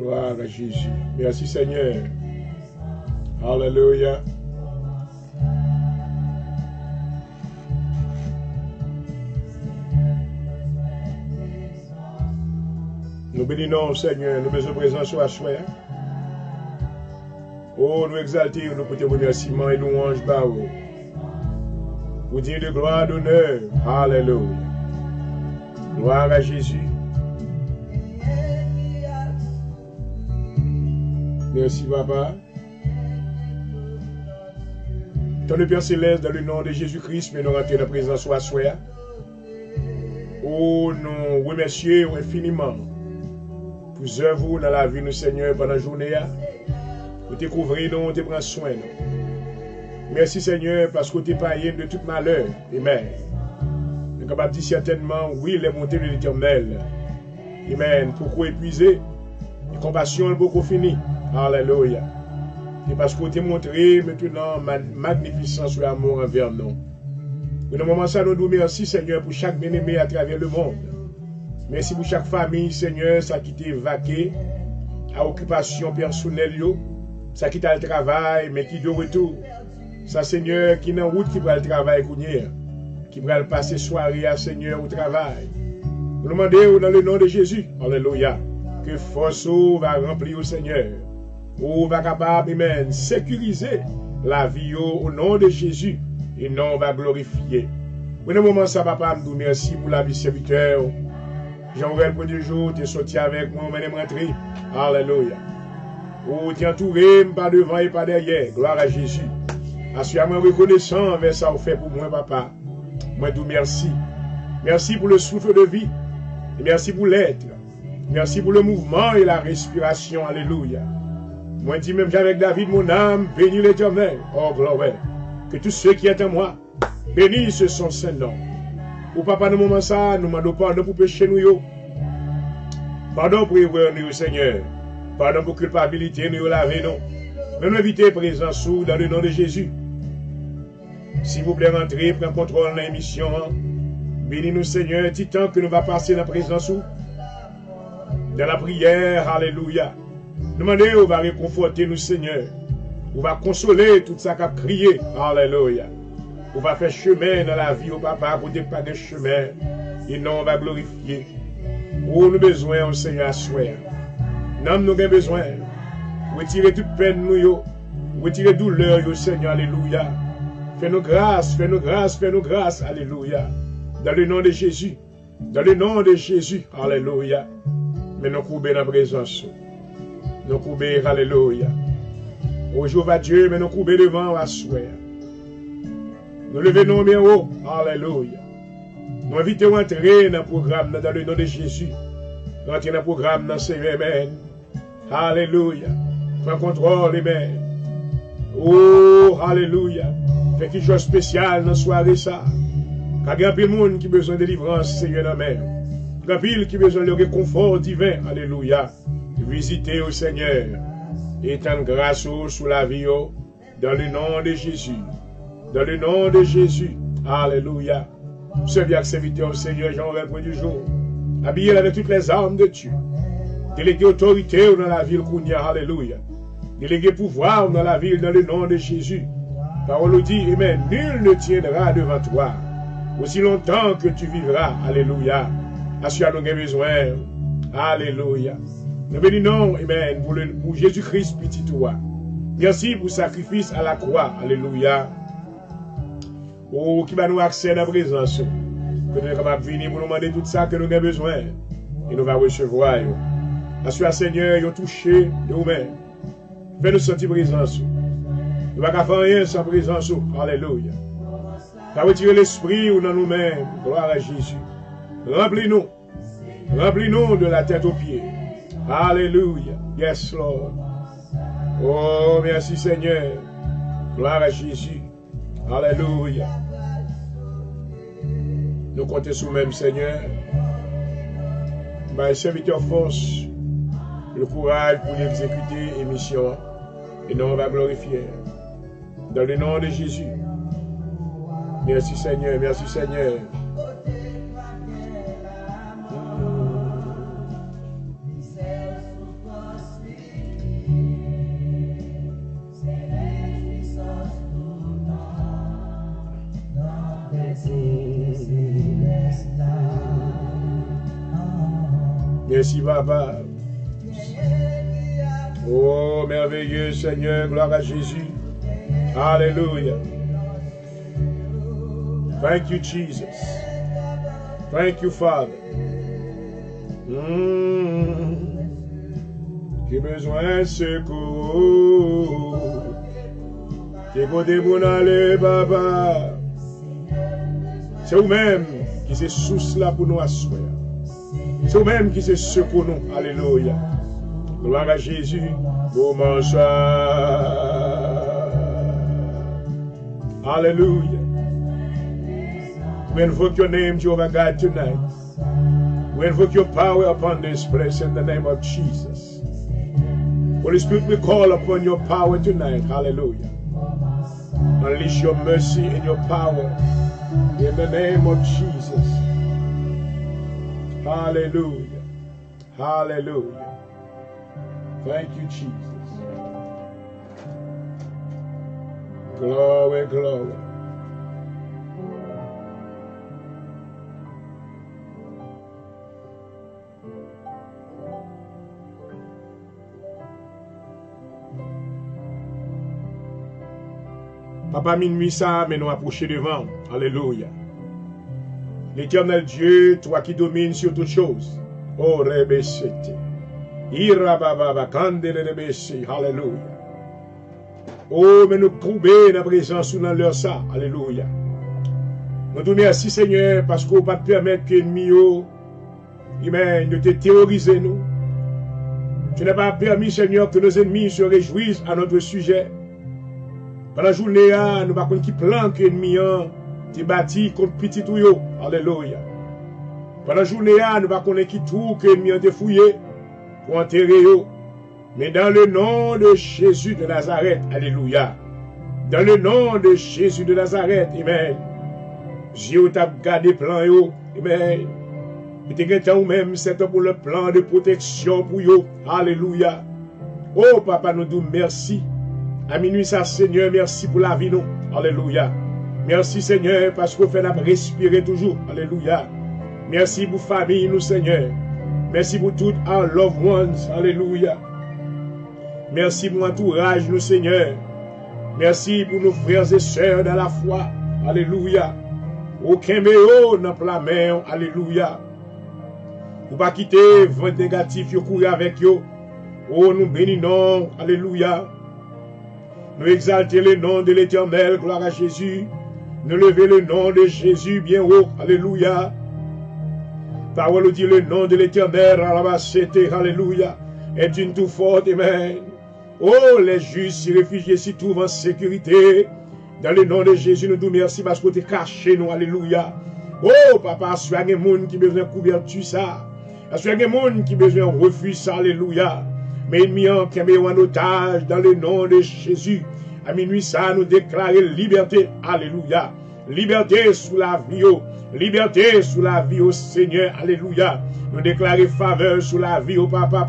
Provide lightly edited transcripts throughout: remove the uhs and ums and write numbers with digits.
Gloire à Jésus. Merci Seigneur. Alléluia. Nous bénissons Seigneur, nous besoin de présence sur la soirée. Oh, nous exaltons, nous portons remerciements et louanges par vous. Pour dire de gloire, d'honneur. Alléluia. Gloire à Jésus. Merci, Papa. Dans le Père Céleste, dans le nom de Jésus-Christ, nous rentrons dans la présence de soi. Oh, nous remercions infiniment pour œuvres dans la vie de Seigneur pendant la journée. Vous te couvrez, nous te prends soin. Merci Seigneur parce que tu es païen de tout malheur. Amen. Nous sommes capables de dire certainement, oui, les montées de l'Éternel. Amen. Pourquoi épuiser? La compassion est beaucoup finie. Alléluia. Et parce que tu as montré maintenant magnificence et amour envers nous. Dans ce moment, ça nous dit merci Seigneur pour chaque bien-aimé à travers le monde. Merci pour chaque famille, Seigneur, ça qui t'est vaqué à occupation personnelle, ça qui t'a le travail, mais qui de retour. Ça, Seigneur, qui est en route, qui va le travail, qui va le passer soirée à Seigneur au travail. Nous demandons dans le nom de Jésus, Alléluia, que force va remplir au Seigneur. Ou va capable, amen, sécuriser la vie au nom de Jésus et non va glorifier. Pour le moment, ça, papa, nous merci pour la vie serviteur. Jean-Noël, le premier jour, tu es sorti avec moi, on est rentré. Alléluia. Ou tu es entouré, pas devant et pas derrière. Gloire à Jésus. Assurément reconnaissant envers ça, vous fait pour moi, papa. Moi, tout merci. Merci pour le souffle de vie. Et merci pour l'être. Merci pour le mouvement et la respiration. Alléluia. Moi, dis même qu'avec David, mon âme, bénis l'Éternel. Oh, gloire. Que tous ceux qui sont en moi, bénissent son Saint-Nom. Ou papa, dans le moment ça, nous demandons pardon pour pécher nous. Pardon pour erreur nous, Seigneur. Pardon pour culpabilité nous laver nous. Mais nous invitons présence dans le nom de Jésus. S'il vous plaît, rentrez, prenez contrôle de l'émission. Bénis-nous, Seigneur, petit temps que nous va passer dans la présence dans la prière. Alléluia. Demandez, on va réconforter nous, Seigneur. On va consoler tout ça qui a crié. Alléluia. On va faire chemin dans la vie au papa, pour ne pas de chemin. Et non, on va glorifier. Où nous besoin, au Seigneur, à soi. Non, nous avons besoin. Retirez toute peine, nous. Retirez douleur, au Seigneur. Alléluia. Fais-nous grâce, fais-nous grâce, fais-nous grâce. Alléluia. Dans le nom de Jésus. Dans le nom de Jésus. Alléluia. Mais nous courons dans la présence. Nous courons, alléluia. Aujourd'hui, va Dieu, mais nous courons devant à soi. Nous levons bien haut. Alléluia. Nous invitons à entrer dans le programme dans le nom de Jésus. Entrer dans le programme dans ce Amen. Alléluia. Prends contrôle, Amen. Oh, Alléluia. Fait quelque chose de spécial dans la soirée ça. Car il y a plein de monde qui a besoin de délivrance, Seigneur, Amen. Il y a plein qui a besoin de réconfort divin. Alléluia. Visitez au Seigneur. Et étendre grâce sur la vie dans le nom de Jésus. Dans le nom de Jésus. Alléluia. Servir avec serviteur au Seigneur, Jean-Noël, point du jour. Habillé avec toutes les armes de Dieu. Déléguer autorité dans la ville Kounia. Alléluia. Déléguer pouvoir dans la ville dans le nom de Jésus. Parole nous dit, Amen. Nul ne tiendra devant toi. Aussi longtemps que tu vivras. Alléluia. Assure nous besoin. Alléluia. Nous bénissons, Amen, pour Jésus-Christ, petit toi. Merci pour le sacrifice à la croix. Alléluia. Oh, qui va nous accéder à la présence. Que nous sommes capables de venir pour nous demander tout ça que nous avons besoin. Et nous allons recevoir. Assure, Seigneur, ils ont touché de nous-mêmes. Fais-nous sentir présence. Nous ne pouvons pas faire rien sans présence. Alléluia. Pas retirer l'esprit dans nous-mêmes. Gloire à Jésus. Remplis-nous. Remplis-nous de la tête aux pieds. Alléluia. Yes, Lord. Oh, merci Seigneur. Gloire à Jésus. Alléluia. Nous comptons sur nous-mêmes, Seigneur. Bah, serviteur force, le courage pour l'exécuter l'émission. Et nous on va glorifier. Dans le nom de Jésus. Merci Seigneur, merci Seigneur. Merci, Papa. Oh, merveilleux Seigneur, gloire à Jésus. Alléluia. Thank you, Jesus. Thank you, Father. J'ai besoin de secours. T'es côté pour aller, Papa. C'est vous-même qui se source là pour nous asseoir. C'est vous-même qui se secours nous. Alléluia. Gloire à Jésus. Bonsoir. Hallelujah. We invoke your name, Jehovah God, tonight. We invoke your power upon this place in the name of Jesus. Holy Spirit, we call upon your power tonight. Hallelujah. Unleash your mercy and your power in the name of Jesus. Hallelujah. Hallelujah. Thank you, Jesus. Glory, glory. Papa, minuit ça, mais nous approcher devant. Alléluia. L'éternel Dieu, toi qui domines sur toutes choses. Oh, rebesete. Irababa, kandele rebese. Alléluia. Oh, mais nous prouver la présence dans leur ça. Alléluia. Nous te remercions, Seigneur, parce qu'on ne peut pas permettre que l'ennemi de te terroriser, nous. Tu n'as pas permis, Seigneur, que nos ennemis se réjouissent à notre sujet. Pendant la journée, nous ne savons pas qui plan que l'ennemi te bâti contre petit ou yo. Alléluia. Pendant la journée, nous ne savons pas qui tout que l'ennemi te fouillé pour enterrer yo. Mais dans le nom de Jésus de Nazareth, alléluia. Dans le nom de Jésus de Nazareth, amen. Dieu t'a gardé plan yo, amen. Et t'es ou même c'est pour le plan de protection pour yo, alléluia. Oh papa, nous disons merci. À minuit ça, Seigneur, merci pour la vie nous, alléluia. Merci Seigneur parce qu'on fait respirer toujours, alléluia. Merci pour la famille nous, Seigneur. Merci pour tous our loved ones, alléluia. Merci pour l'entourage, nous, Seigneur. Merci pour nos frères et sœurs dans la foi. Alléluia. Aucun méo dans la main. Alléluia. Pour pas quitter vent négatif, vous courir avec eux. Oh, nous bénissons. Alléluia. Nous exalter le nom de l'Éternel. Gloire à Jésus. Nous lever le nom de Jésus bien haut. Alléluia. Parole dit le nom de l'Éternel. Alléluia. Est une tout forte. Amen. Oh, les justes s'y réfugiés s'y trouvent en sécurité. Dans le nom de Jésus, nous nous merci parce que tu es caché, nous. Alléluia. Oh, papa, il y a des gens qui ont besoin de couverture, ça. Il y a des gens qui ont besoin de refuge, ça. Alléluia. Mais il y a en otage dans le nom de Jésus. À minuit, ça, nous déclarer liberté. Alléluia. Liberté sous la vie. Liberté sous la vie au Seigneur. Alléluia. Nous déclarer faveur sous la vie au papa,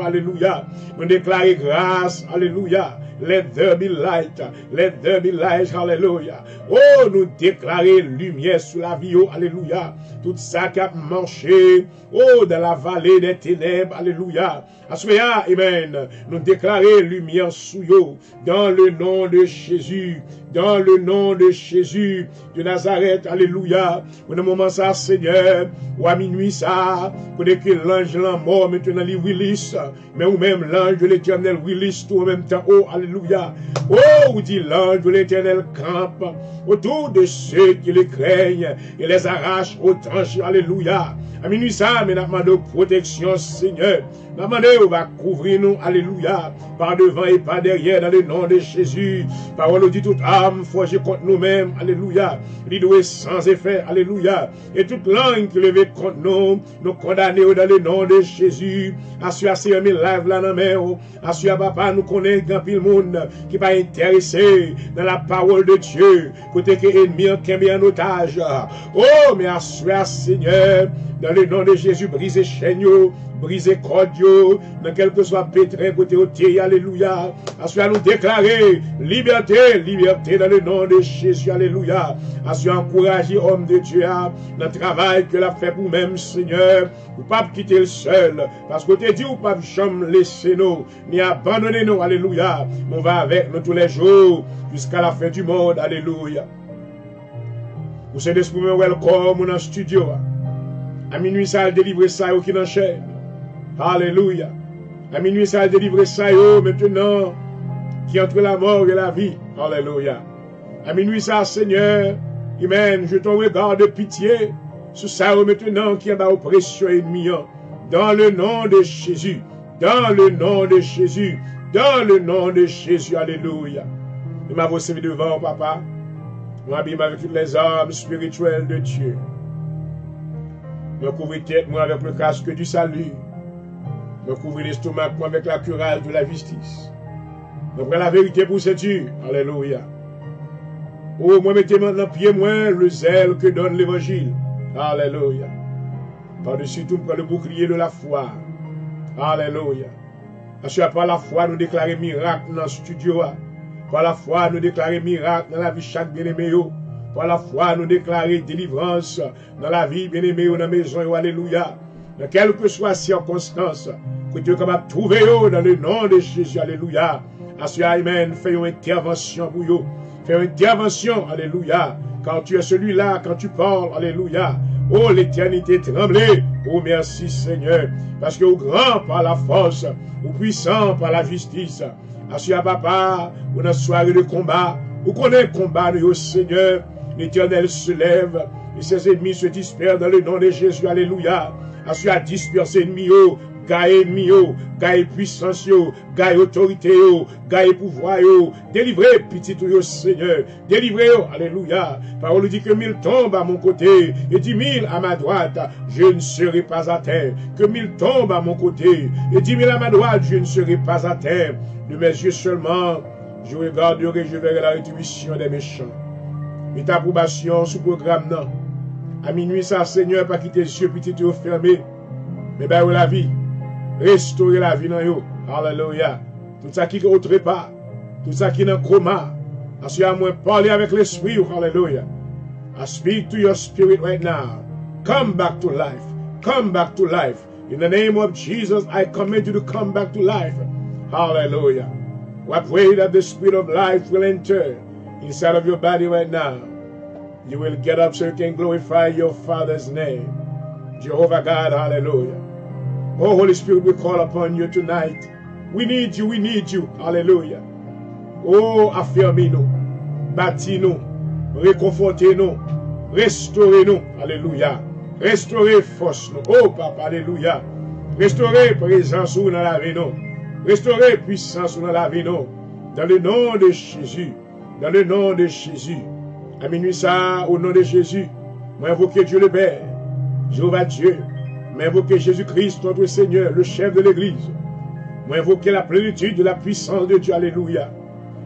alléluia. Nous déclarer grâce, alléluia. Let there be light, let there be light, alléluia. Oh, nous déclarer lumière sous la vie, oh, alléluia. Tout ça qui a marché, oh, dans la vallée des ténèbres, alléluia. Assoya, amen. Nous déclarer lumière sous yo, dans le nom de Jésus, dans le nom de Jésus de Nazareth, alléluia. Pour le moment ça, Seigneur, ou à minuit ça, pour que l'ange de la mort maintenant lui Willis, mais ou même l'ange de l'Éternel Willis tout en même temps, oh, alléluia. Oh, ou dit l'ange de l'Éternel campe autour de ceux qui les craignent et les arrache aux tranches, alléluia. À minuit ça, mais nous demandons protection, Seigneur. Nous demandons, on va couvrir nous, alléluia, par devant et par derrière, dans le nom de Jésus. Parole dit toute âme forgée contre nous-mêmes, alléluia. L'idée sans effet, alléluia. Et toute langue qui levée contre nous, nous condamnons dans le nom de Jésus. Assure à mes live là dans mes assure papa, nous connaissons grand pile monde qui va intéresser dans la parole de Dieu. Côté que l'ennemi en otage. Oh, mais assure Seigneur. Dans le nom de Jésus, brise chaîne, briser cordio, dans quel que soit pétrin, côté ôté, alléluia. Assois nous déclarer liberté, liberté dans le nom de Jésus, alléluia. Assois encourager homme de Dieu, dans le travail que l'a fait pour même, Seigneur, ou pas quitter le seul, parce que tu dit, ou pas jamais laisser nous, ni abandonner nous, alléluia. On va avec nous tous les jours, jusqu'à la fin du monde, alléluia. Vous savez, ce moment, welcome dans le studio. À minuit, ça a délivré ça, qui n'enchaîne. Alléluia. À minuit, ça a délivré ça, maintenant, qui entre la mort et la vie. Alléluia. À minuit, ça, Seigneur, Amen, je t'en regard de pitié sur ça, maintenant, qui est ma oppression ennemie. Dans le nom de Jésus. Dans le nom de Jésus. Dans le nom de Jésus. Alléluia. Il m'a voulu servir devant, papa. M'abîme avec toutes les armes spirituelles de Dieu. Me couvrir tête moi avec le casque du salut. Me couvrir l'estomac moi avec la cuirasse de la justice. Me prendre la vérité pour Dieu. Alléluia. Oh, moi mettez maintenant pied moi le zèle que donne l'évangile. Alléluia. Par-dessus tout, prendre le bouclier de la foi. Alléluia. Parce que par la foi, nous déclarer miracle dans le studio. Par la foi, nous déclarer miracle dans la vie de chaque bien-aimé. Par la foi, nous déclarer délivrance dans la vie bien-aimé dans la maison. Alléluia. Dans quelle que soit la circonstance, que Dieu est capable de trouver dans le nom de Jésus. Alléluia. Amen. Fais une intervention pour vous. Fais une intervention. Alléluia. Quand tu es celui-là, quand tu parles. Alléluia. Oh, l'éternité tremblée. Oh, merci Seigneur. Parce que au grand par la force, au puissant par la justice. Assure papa, ou dans soirée de combat, ou qu'on ait combat au Seigneur, l'Éternel se lève, et ses ennemis se dispersent dans le nom de Jésus, alléluia. Assure à disperser ennemis, gagne puissance, gagne autorité, gagne pouvoir, délivrez petit au Seigneur, délivrez, alléluia. Parole dit que 1000 tombent à mon côté et 10 000 à ma droite, je ne serai pas à terre. Que 1000 tombent à mon côté et 10 000 à ma droite, je ne serai pas à terre. De mes yeux seulement, je regarderai, je verrai la rétribution des méchants. Et ta approbation sous programme, non. À minuit, ça, Seigneur, pas quitter les yeux petit et fermés, mais ben la vie. Restaurer la vie dans yo. Alléluia. Tout ça qui est au trépas, tout ça qui est dans le coma. Assure moi parler avec l'esprit. Alléluia. I speak to your spirit right now. Come back to life. Come back to life. In the name of Jesus, I command you to come back to life. Hallelujah. I pray that the spirit of life will enter inside of your body right now. You will get up so you can glorify your Father's name. Jehovah God, hallelujah. Oh, Holy Spirit, we call upon you tonight. We need you, we need you. Hallelujah. Oh, affermis-nous, bâtis-nous, réconfortez-nous, restaurez-nous. Alléluia. Restaurez force-nous. Oh, Papa, alléluia. Restaurez présence dans la vie, nous. Restaurez puissance dans la vie, nous. Dans le nom de Jésus. Dans le nom de Jésus. À minuit ça, au nom de Jésus, moi invoquer Dieu le Père, Jéhovah Dieu, moi invoquer Jésus-Christ, notre Seigneur, le chef de l'Église. Moi invoquer la plénitude de la puissance de Dieu, alléluia.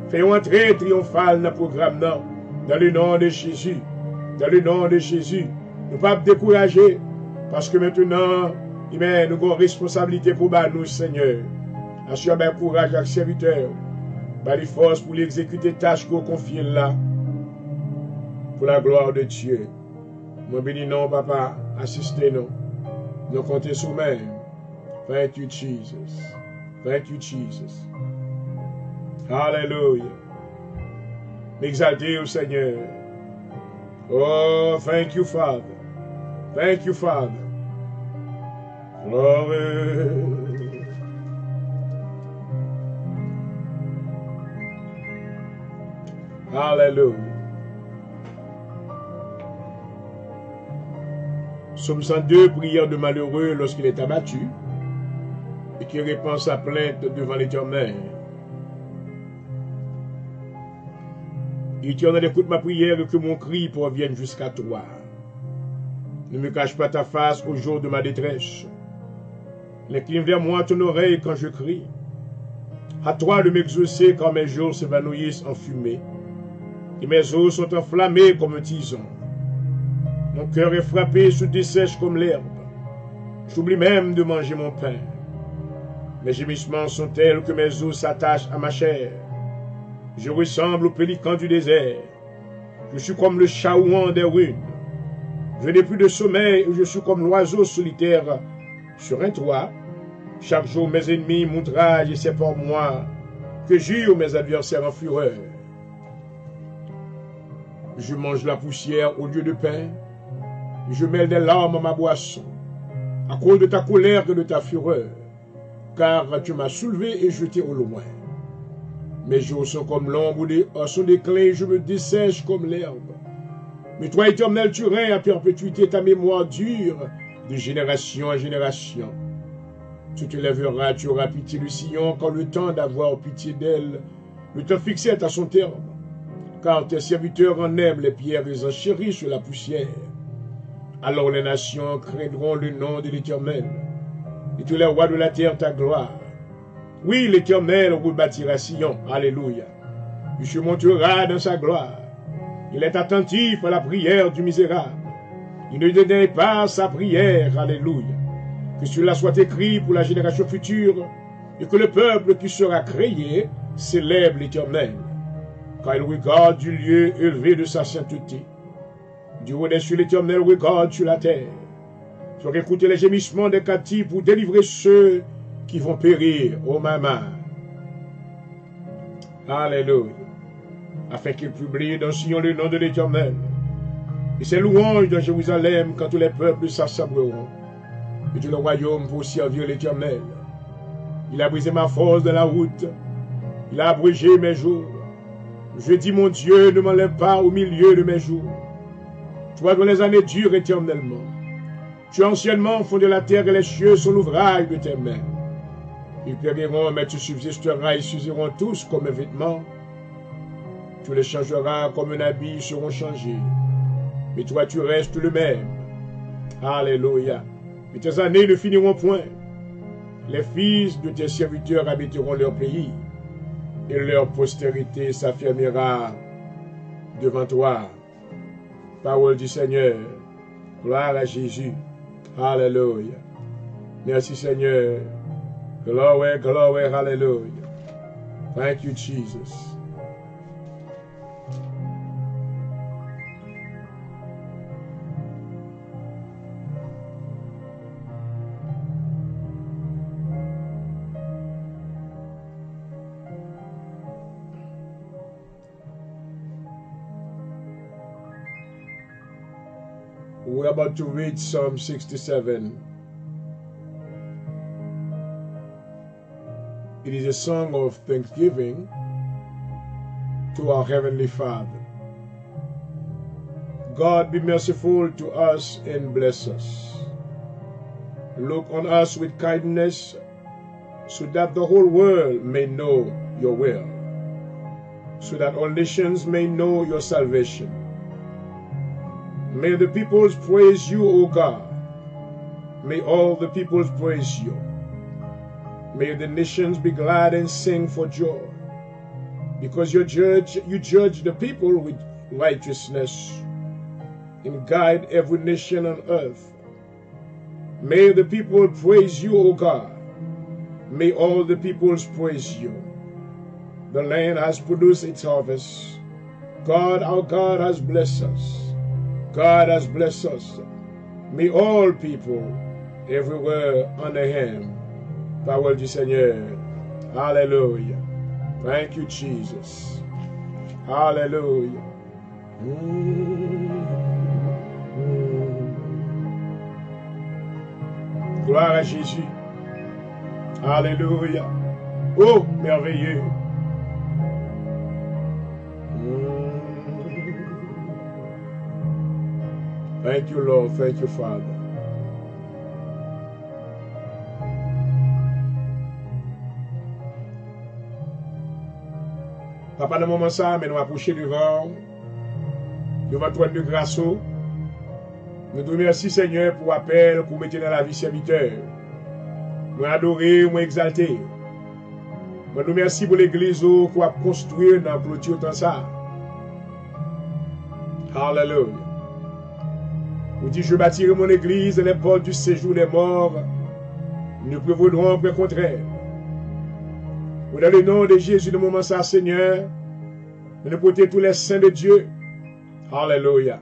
Faisons entrer triomphale dans le programme, non, dans le nom de Jésus. Dans le nom de Jésus. Ne pas décourager, parce que maintenant, nous avons une responsabilité pour nous, Seigneur. Assure ben courage à serviteur, ben les forces pour l'exécuter tâches qu'on confie là. Pour la gloire de Dieu. Moi bénis non, papa, assistez-nous. Nous comptons sur nous-mêmes. Thank you, Jesus. Thank you, Jesus. Hallelujah. M'exalter au Seigneur. Oh, thank you, Father. Thank you, Father. Glory. Hallelujah. Psaume 102, prière de malheureux lorsqu'il est abattu et qui répand sa plainte devant l'Éternel. Éternel, écoute ma prière et que mon cri provienne jusqu'à toi. Ne me cache pas ta face au jour de ma détresse. Incline vers moi ton oreille quand je crie. À toi de m'exaucer quand mes jours s'évanouissent en fumée et mes os sont enflammés comme un tison. Mon cœur est frappé, se dessèche comme l'herbe. J'oublie même de manger mon pain. Mes gémissements sont tels que mes os s'attachent à ma chair. Je ressemble au pélican du désert. Je suis comme le chaouan des ruines. Je n'ai plus de sommeil et je suis comme l'oiseau solitaire sur un toit. Chaque jour, mes ennemis m'outragent et c'est pour moi que jurent mes adversaires en fureur. Je mange la poussière au lieu de pain. Je mêle des larmes à ma boisson, à cause de ta colère et de ta fureur, car tu m'as soulevé et jeté au loin. Mes jours sont comme l'ombre à son déclin, je me dessèche comme l'herbe. Mais toi, Éternel, tu règnes à perpétuité, ta mémoire dure de génération en génération. Tu te lèveras, tu auras pitié de Sion, quand le temps d'avoir pitié d'elle, le temps fixé est à son terme. Car tes serviteurs en aiment les pierres et en chérissent la poussière. Alors les nations craindront le nom de l'Éternel, et tous les rois de la terre ta gloire. Oui, l'Éternel rebâtira Sion, alléluia. Il se montera dans sa gloire. Il est attentif à la prière du misérable. Il ne dédaigne pas sa prière, alléluia. Que cela soit écrit pour la génération future, et que le peuple qui sera créé célèbre l'Éternel, car il regarde du lieu élevé de sa sainteté. Du haut des cieux, l'Éternel regarde sur la terre. Faire écouter les gémissements des captifs pour délivrer ceux qui vont périr, ô maman. Alléluia. Afin qu'il publie dans Sion le nom de l'Éternel. Et ses louanges dans Jérusalem quand tous les peuples s'assembleront. Et tout le royaume pour servir l'Éternel. Il a brisé ma force dans la route. Il a abrégé mes jours. Je dis, mon Dieu, ne m'enlève pas au milieu de mes jours. Toi dont les années durent éternellement. Tu as anciennement fondé la terre et les cieux sont l'ouvrage de tes mains. Ils périront, mais tu subsisteras, ils s'useront tous comme un vêtement. Tu les changeras comme un habit, ils seront changés. Mais toi, tu restes le même. Alléluia. Et tes années ne finiront point. Les fils de tes serviteurs habiteront leur pays, et leur postérité s'affirmera devant toi. Parole du Seigneur. Gloire à Jésus. Alléluia. Merci Seigneur. Glory, glory, hallelujah. Thank you, Jesus. We're about to read Psalm 67. It is a song of thanksgiving to our Heavenly Father. God, be merciful to us and bless us. Look on us with kindness, so that the whole world may know your will, so that all nations may know your salvation. May the peoples praise you, O God. May all the peoples praise you. May the nations be glad and sing for joy, because you judge the people with righteousness and guide every nation on earth. May the people praise you, O God. May all the peoples praise you. The land has produced its harvest. God, our God, has blessed us. God has blessed us. May all people everywhere honor him. Parole du Seigneur. Hallelujah. Thank you, Jesus. Hallelujah. Gloire à Jésus. Alléluia. Oh, merveilleux. Thank you, Lord. Thank you, Father. Papa, dans le moment ça, mais nous approchons devant toi de grâce. Nous te remercions, Seigneur, pour l'appel que vous mettez dans la vie serviteur. Nous adorons, nous exalter. Nous te remercions pour l'église que vous avez construite dans le clôture de ça. Hallelujah. Vous dites, je bâtirai mon église et les portes du séjour des morts ne prévaudront point contre elle. Ou dans le nom de Jésus, de moment ça, Seigneur, nous portons tous les saints de Dieu. Alléluia.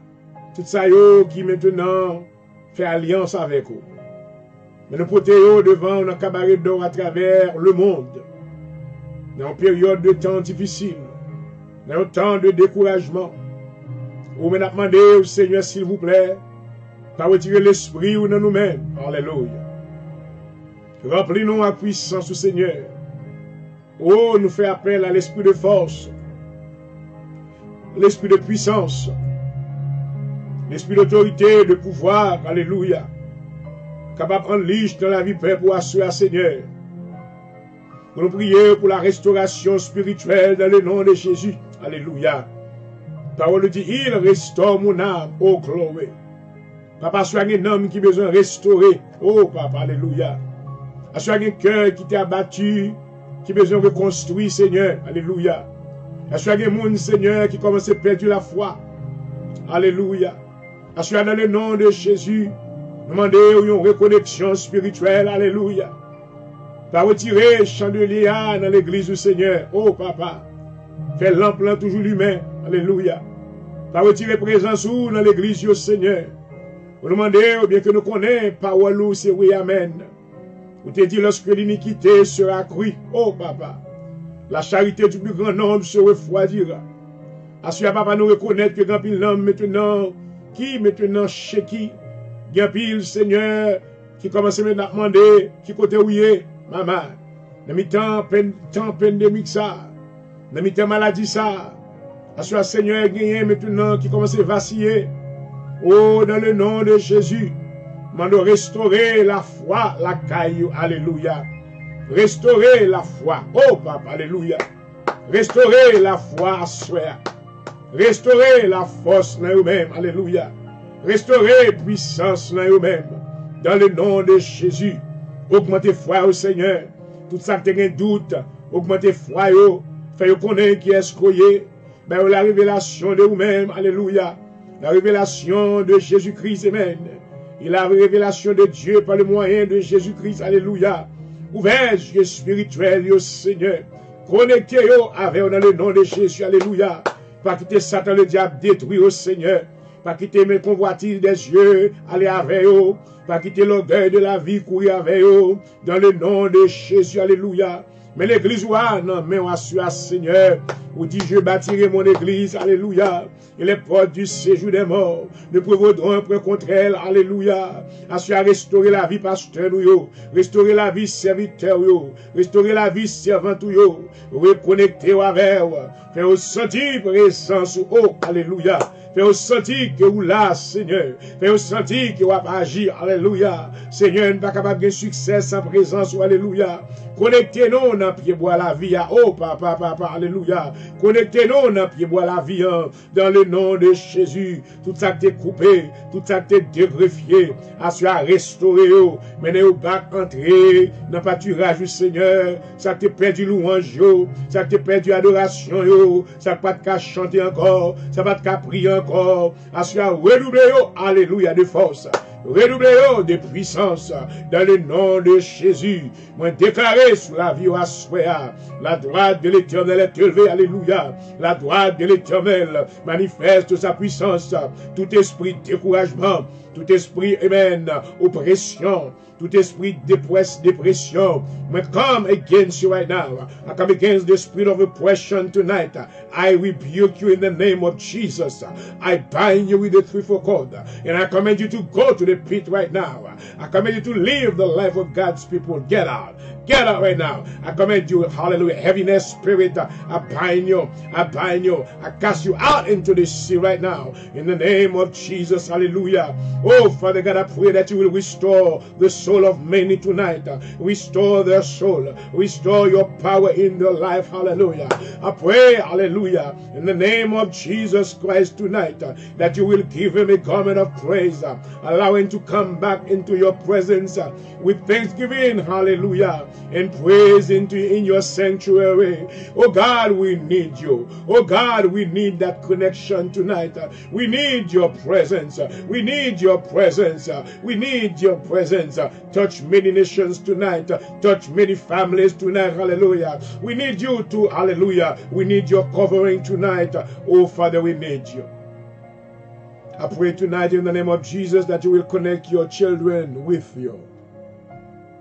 Tout ça, yo, qui maintenant fait alliance avec vous. Mais nous portons devant un cabaret d'or à travers le monde. Dans une période de temps difficile. Dans un temps de découragement. Vous me demandez au Seigneur, s'il vous plaît, pas retirer l'esprit ou dans nous-mêmes. Alléluia. Remplis-nous à puissance au Seigneur. Oh, nous fait appel à l'esprit de force, l'esprit de puissance, l'esprit d'autorité, de pouvoir. Alléluia. Capable de prendre liche dans la vie, Père, pour assurer, Seigneur. Nous prions pour la restauration spirituelle dans le nom de Jésus. Alléluia. La parole dit, il restaure mon âme. Oh, gloire. Papa, sois un homme qui a besoin de restaurer. Oh, Papa, alléluia. Sois un cœur qui t'est abattu, qui a besoin de reconstruire, Seigneur. Alléluia. Sois un monde, Seigneur, qui commence à perdre la foi. Alléluia. Sois dans le nom de Jésus. Demandez une reconnexion spirituelle. Alléluia. Pas retirer chandelier dans l'église du Seigneur. Oh, Papa. Fais l'emploi toujours l'humain. Alléluia. Pas retirer présence dans l'église du Seigneur. Vous demandez, bien que nous connaissons, parole, c'est oui, amen. Vous te dit, lorsque l'iniquité sera accrue, oh papa, la charité du plus grand nombre se refroidira. Assure papa nous reconnaître que grand pile l'homme maintenant, qui maintenant chez qui, grand pile Seigneur, qui commence maintenant à demander, qui côté où il est, maman, dans le temps pandémique ça, dans le temps maladie ça, assure Seigneur, gagné maintenant, qui commence à vaciller. Oh, dans le nom de Jésus, mande restaurer la foi, la caillou, alléluia. Restaurer la foi, oh papa, alléluia. Restaurer la foi à soi. Restaurer la force dans vous-même, alléluia. Restaurer puissance dans vous-même, dans le nom de Jésus. Augmentez foi au Seigneur. Tout ça qui a un doute, augmentez foi, faites connaître qui est ce qu'il y a. La révélation de vous-même, alléluia. La révélation de Jésus-Christ, amen. Et la révélation de Dieu par le moyen de Jésus-Christ, alléluia. Ouvrez les yeux spirituels, au Seigneur. Connectez-vous avec dans le nom de Jésus, alléluia. Pas quitter Satan, le diable, détruire au Seigneur. Pas quitter mes convoitises des yeux, aller avec eux. Pas quitter l'orgueil de la vie, courir avec eux. Dans le nom de Jésus, alléluia. Mais l'église, non, mais on assure, Seigneur, où dit, je bâtirai mon église, alléluia, et les portes du séjour des morts ne prévaudront point contre elle, alléluia. Assure à restaurer la vie pasteur, restaurer la vie serviteur, restaurer la vie servante, reconnecter avec, faire sentir présence, oh, alléluia. Fais-vous sentir que vous là, Seigneur. Fais-vous sentir que vous agir, alléluia. Seigneur, nous pas capable de succès sans présence, alléluia. Connectez-nous dans pied bois la vie, oh papa, alléluia. Connectez-nous dans pied bois la vie, dans le nom de Jésus. Tout ça qui est coupé, tout ça qui est dégreffié, assure à restaurer, menez-vous back entrer dans le pâturage du Seigneur. Ça qui est perdu louange, ça qui est perdu adoration, ça qui pas de chanter encore, ça pas de prier encore, assure à redoubler, alléluia, de force. Redoublez de puissance dans le nom de Jésus. Moi déclaré sous la vie à soi. La droite de l'Éternel est élevée. Alléluia. La droite de l'Éternel manifeste sa puissance. Tout esprit de découragement, tout esprit, amen, oppression, tout esprit de dépression. But come against you right now. I come against the spirit of oppression tonight. I rebuke you in the name of Jesus. I bind you with the threefold cord. And I command you to go to the pit right now. I command you to live the life of God's people. Get out. Get out right now. I command you, hallelujah, heaviness spirit. I bind you. I bind you. I cast you out into the sea right now. In the name of Jesus. Hallelujah. Oh, Father God, I pray that you will restore the soul of many tonight. Restore their soul. Restore your power in their life. Hallelujah. I pray, hallelujah, in the name of Jesus Christ tonight, that you will give him a garment of praise. Allow him to come back into your presence with thanksgiving. Hallelujah. and praise in your sanctuary. Oh God, we need you. Oh God, we need that connection tonight. We need your presence. We need your presence. We need your presence. Touch many nations tonight. Touch many families tonight. Hallelujah. We need you to, hallelujah. We need your covering tonight. Oh Father, we need you. I pray tonight in the name of Jesus that you will connect your children with you.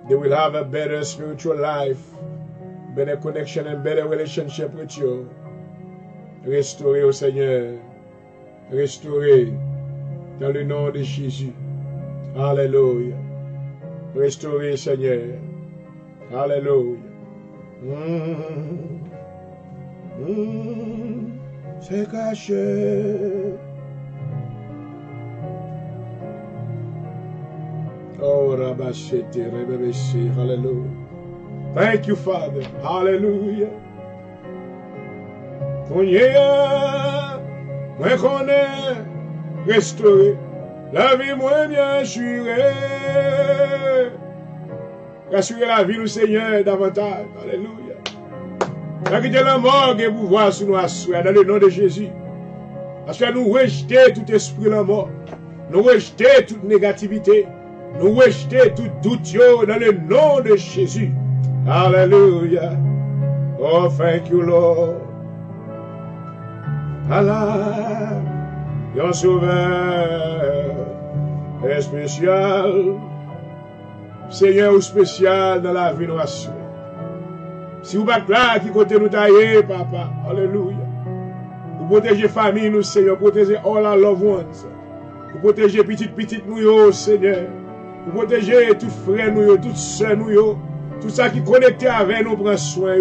They will have a better spiritual life, better connection and better relationship with you. Restaurez au Seigneur. Restaurez dans le nom de Jésus. Alléluia. Restaurez, Seigneur. Alléluia. C'est caché. Oh, Rabashete, Rebebeshe, hallelujah. Thank you, Father. Hallelujah. Konyeya, moi connais, restauré. La vie, moi bien assurée. Rassurer la vie, nous, Seigneur, davantage. Alléluia. Quand il y a la mort, et pouvoir sur nous assurer dans le nom de Jésus. Parce que nous rejetons tout esprit de la mort. Nous rejetons toute négativité. Nous rejetons tout doute dans le nom de Jésus. Alléluia. Oh, thank you, Lord. Allah, yon sauveur est spécial. Seigneur ou spécial dans la vie nous assure. Si vous êtes là, qui côté nous tailler, papa. Alléluia. Vous protégez famille, nous, Seigneur. Vous protégez all our loved ones. Vous protégez petite nous, Seigneur. Vous protégez tout frère nous, tout soeur nous, tout ça qui est connecté avec nous, prend soin.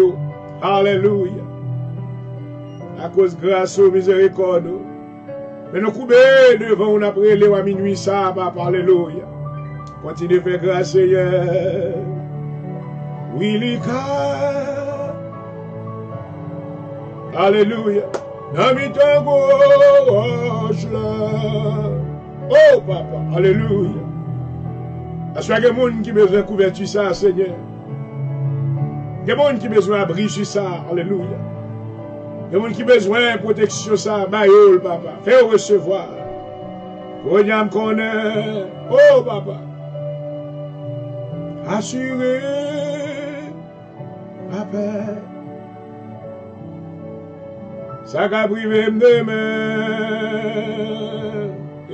Alléluia. À cause grâce au miséricorde. Mais nous coupons devant, on a pris les à minuit, ça, papa. Alléluia. Continuez à faire grâce, Seigneur. Willika. Alléluia. Namitango, oh, papa. Alléluia. Parce qu'il y a des gens qui ont besoin de couverture, ça, Seigneur. Il y a des gens qui ont besoin d'abri sur ça, alléluia. Il y a des gens qui ont besoin de protection, ça, baïol, papa. Fais recevoir. Koyam connaît, oh, papa. Assuré, papa. Ça va priver demain.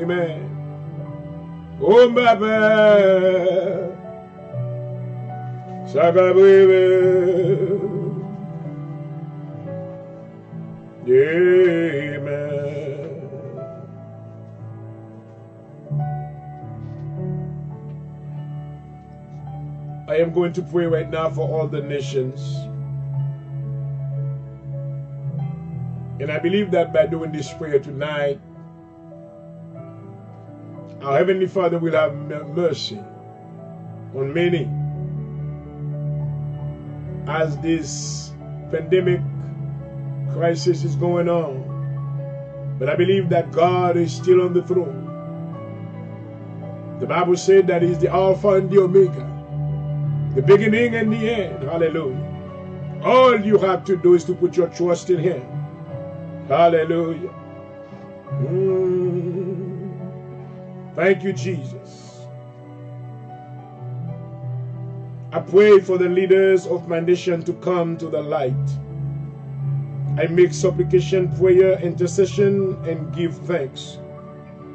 Amen. Oh, papa, ça va brûler. Amen. I am going to pray right now for all the nations. And I believe that by doing this prayer tonight, our Heavenly Father will have mercy on many as this pandemic crisis is going on. But I believe that God is still on the throne. The Bible said that He's the Alpha and the Omega, the beginning and the end. Hallelujah. All you have to do is to put your trust in Him. Hallelujah. Thank you, Jesus. I pray for the leaders of my nation to come to the light. I make supplication, prayer, intercession, and give thanks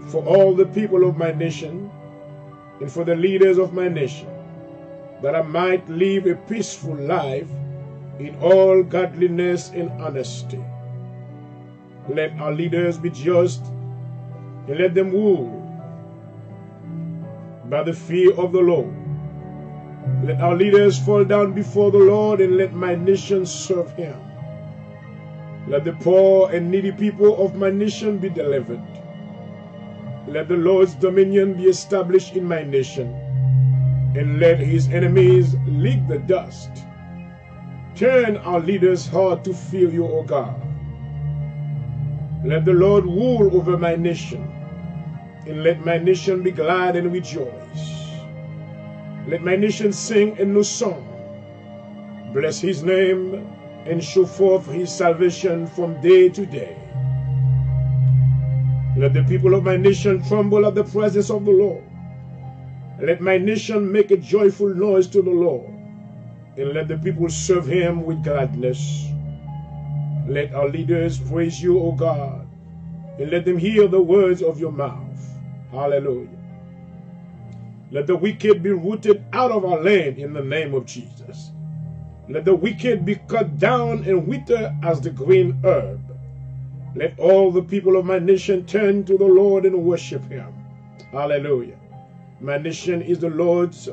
for all the people of my nation and for the leaders of my nation, that I might live a peaceful life in all godliness and honesty. Let our leaders be just and let them rule by the fear of the Lord. Let our leaders fall down before the Lord and let my nation serve Him. Let the poor and needy people of my nation be delivered. Let the Lord's dominion be established in my nation, and let His enemies lick the dust. Turn our leaders' heart to fear You, O God. Let the Lord rule over my nation, and let my nation be glad and rejoice. Let my nation sing a new song Bless his name and show forth his salvation from day to day. Let the people of my nation tremble at the presence of the Lord. Let my nation make a joyful noise to the Lord, and let the people serve him with gladness. Let our leaders praise you, O God, and let them hear the words of your mouth. Hallelujah. Let the wicked be rooted out of our land in the name of Jesus. Let the wicked be cut down and wither as the green herb. Let all the people of my nation turn to the Lord and worship him. Hallelujah. My nation is the Lord's,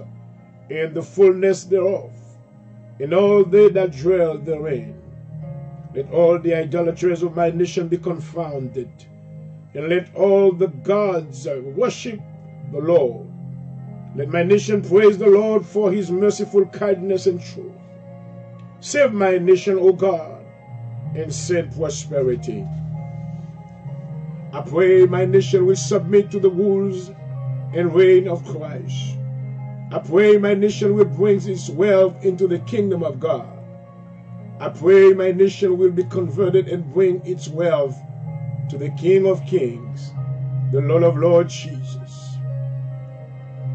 and the fullness thereof, and all they that dwell therein. Let all the idolaters of my nation be confounded, and let all the gods worship the Lord. Let my nation praise the Lord for his merciful kindness and truth. Save my nation, O God, and send prosperity. I pray my nation will submit to the rules and reign of Christ. I pray my nation will bring its wealth into the kingdom of God. I pray my nation will be converted and bring its wealth to the King of Kings, the Lord of Lords, Jesus.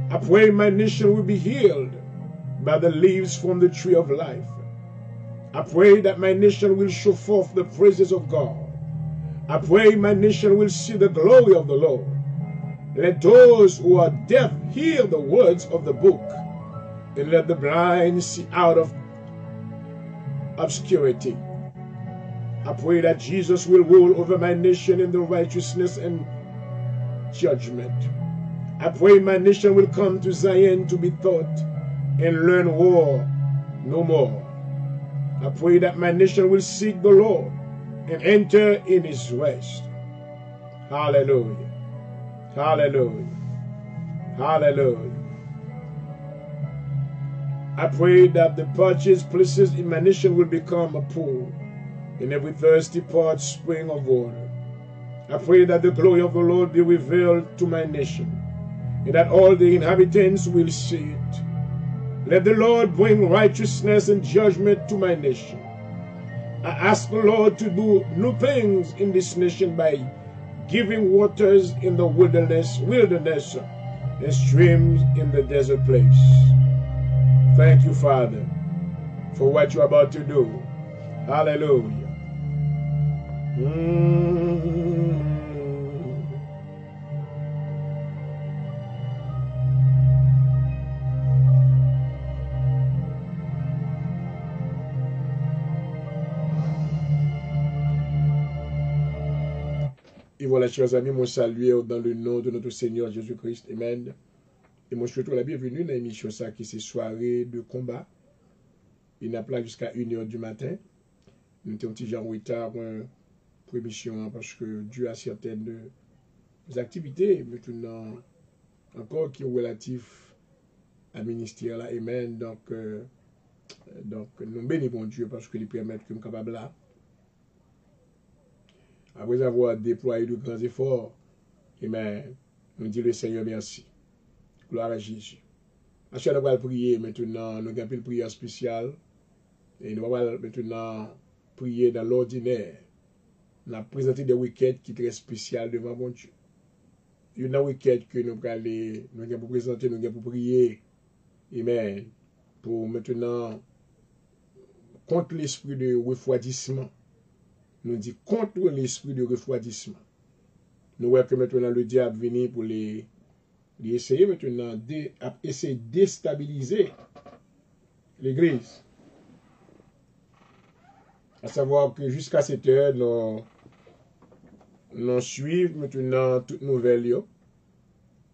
I pray my nation will be healed by the leaves from the tree of life. I pray that my nation will show forth the praises of God. I pray my nation will see the glory of the Lord. Let those who are deaf hear the words of the book, and let the blind see out of obscurity. I pray that Jesus will rule over my nation in the righteousness and judgment. I pray my nation will come to Zion to be taught and learn war no more. I pray that my nation will seek the Lord and enter in his rest. Hallelujah. Hallelujah. Hallelujah. I pray that the purchased places in my nation will become a pool, and every thirsty part spring of water. I pray that the glory of the Lord be revealed to my nation, and that all the inhabitants will see it. Let the Lord bring righteousness and judgment to my nation. I ask the Lord to do new things in this nation by giving waters in the wilderness and streams in the desert place. Thank you, Father, for what you're about to do. Hallelujah. Et voilà, chers amis, mon salué dans le nom de notre Seigneur Jésus-Christ. Amen. Et moi, je souhaite la bienvenue dans l'émission ça qui c'est soirée de combat. Il n'a pas jusqu'à 1h du matin. Nous étions un petit genre retard pour l'émission parce que Dieu a certaines activités maintenant encore qui sont relatives à ministère là. Amen. Donc nous bénissons Dieu parce qu'il permet que nous sommes capables là. Après avoir déployé de grands efforts, amen, nous disons le Seigneur merci. Gloire à Jésus. Ensuite, nous allons prier maintenant, nous avons une prière spéciale. Et nous allons maintenant prier dans l'ordinaire. Nous avons présenté des requêtes qui sont très spéciales devant mon Dieu. Il y a une requête que nous allons présenter, nous allons prier. Amen. Pour maintenant, contre l'esprit de refroidissement. Nous dit contre l'esprit de refroidissement. Nous voyons que maintenant le diable vient pour les essayer maintenant essayer de déstabiliser l'église. À savoir que jusqu'à cette heure, nous suivons maintenant toutes nouvelles.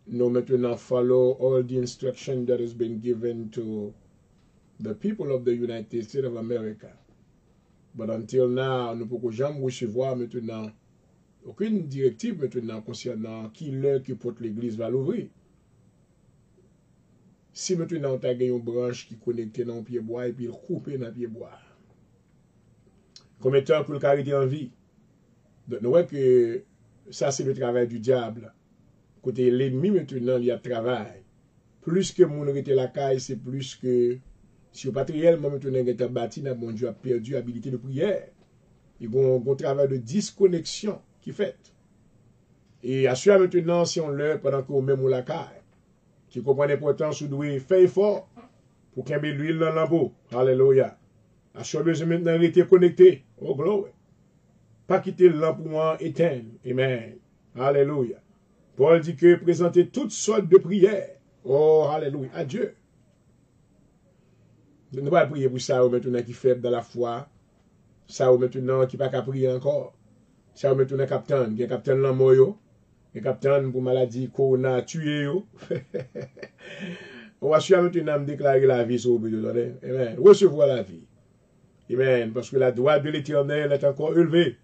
Nous maintenant follow all the instruction that has been given to the people of the United States of America. But until now, nous ne pouvons jamais recevoir maintenant aucune directive maintenant concernant qui l'heure que porte l'église va l'ouvrir. Si maintenant on a une branche qui est connectée dans le pied bois et puis il coupe dans le pied bois. Combien de temps pour le caractère en vie? Donc nous voyons que ça c'est le travail du diable. Côté l'ennemi maintenant il y a travail. Plus que mon était la caille, c'est plus que Si vous pas réellement maintenant vous bâti, bon Dieu a perdu l'habilité de prière. Il y a un travail de disconnexion qui fait. Et assure maintenant, si on l'heure pendant que vous même la caille, qui comprend l'importance, vous devez faire effort pour qu'il y ait l'huile dans le lambeau. Alléluia. Assure besoin maintenant de rester connecté. Oh, gloire. Pas quitter le lampe pour moi éteindre. Amen. Alléluia. Paul dit que présenter toutes sortes de prières. Oh, alléluia. À Dieu. Nous ne pouvons pas prier pour ça, maintenant qui est faible dans la foi. Ça, maintenant qui n'a pas prier encore. Ça, maintenant capitaine. Il y a capitaine Lamoyo. Il y a capitaine pour maladie qu'on a tué. On va suivre maintenant déclarer la vie sur le Amen. Recevoir la vie. Amen. Parce que la droite de l'Éternel est encore élevée.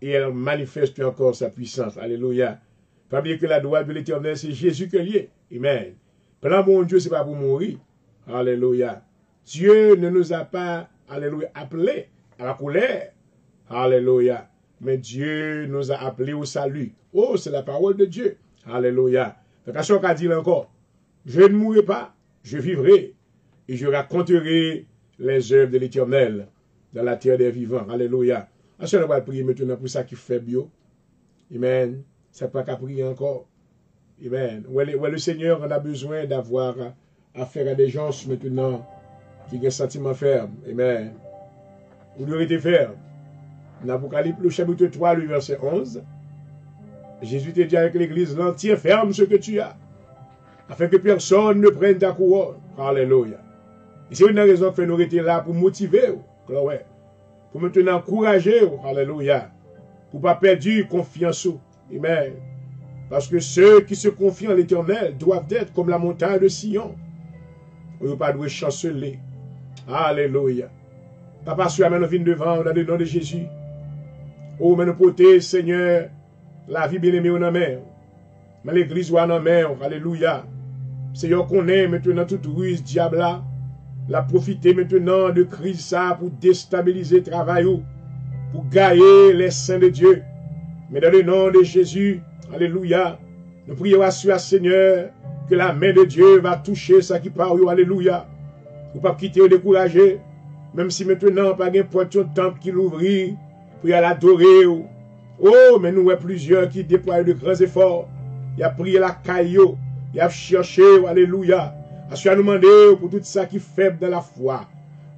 Et elle manifeste encore sa puissance. Alléluia. Pas oublier que la droite de l'Éternel, c'est Jésus que lié. Amen. Plan mon Dieu, ce n'est pas pour mourir. Alléluia. Dieu ne nous a pas, alléluia, appelés à la colère. Alléluia. Mais Dieu nous a appelés au salut. Oh, c'est la parole de Dieu. Alléluia. Donc, à ce qu'on dit encore, je ne mourrai pas, je vivrai. Et je raconterai les œuvres de l'Éternel dans la terre des vivants. Alléluia. À ce qu'on va prier maintenant pour ça qui fait bio. Amen. Ça pas qu'à prier encore. Amen. Ouais, le Seigneur, on a besoin d'avoir affaire à des gens maintenant qui ont un sentiment ferme. Amen. Vous devez être ferme. Dans l'Apocalypse, le chapitre 3, le verset 11, Jésus te dit avec l'Église, l'entier ferme ce que tu as, afin que personne ne prenne ta couronne. Alléluia. Et c'est une raison que nous étions là pour motiver, pour maintenant encourager. Alléluia. Pour ne pas perdre confiance. Amen. Parce que ceux qui se confient en l'Éternel doivent être comme la montagne de Sion. On ne pas chanceler. Alléluia. Papa, si amène vin devant dans le nom de Jésus. Oh, mais nous porter, Seigneur, la vie bien-aimée en main. Mais l'église en main. Alléluia. Seigneur, qu'on est maintenant toute ruse, diable là. La profiter maintenant de crise ça pour déstabiliser le travail, pour gagner les saints de Dieu. Mais dans le nom de Jésus, alléluia, nous prions à Seigneur que la main de Dieu va toucher ça qui parle, alléluia. Pour ne pas quitter ou décourager, même si maintenant, pas de porte de temple qui l'ouvrit, pour y aller adorer. Oh, mais nous avons plusieurs qui déploient de grands efforts. Il a prié la caillou, il a cherché, alléluia. À nous demander pour tout ça qui est faible dans la foi,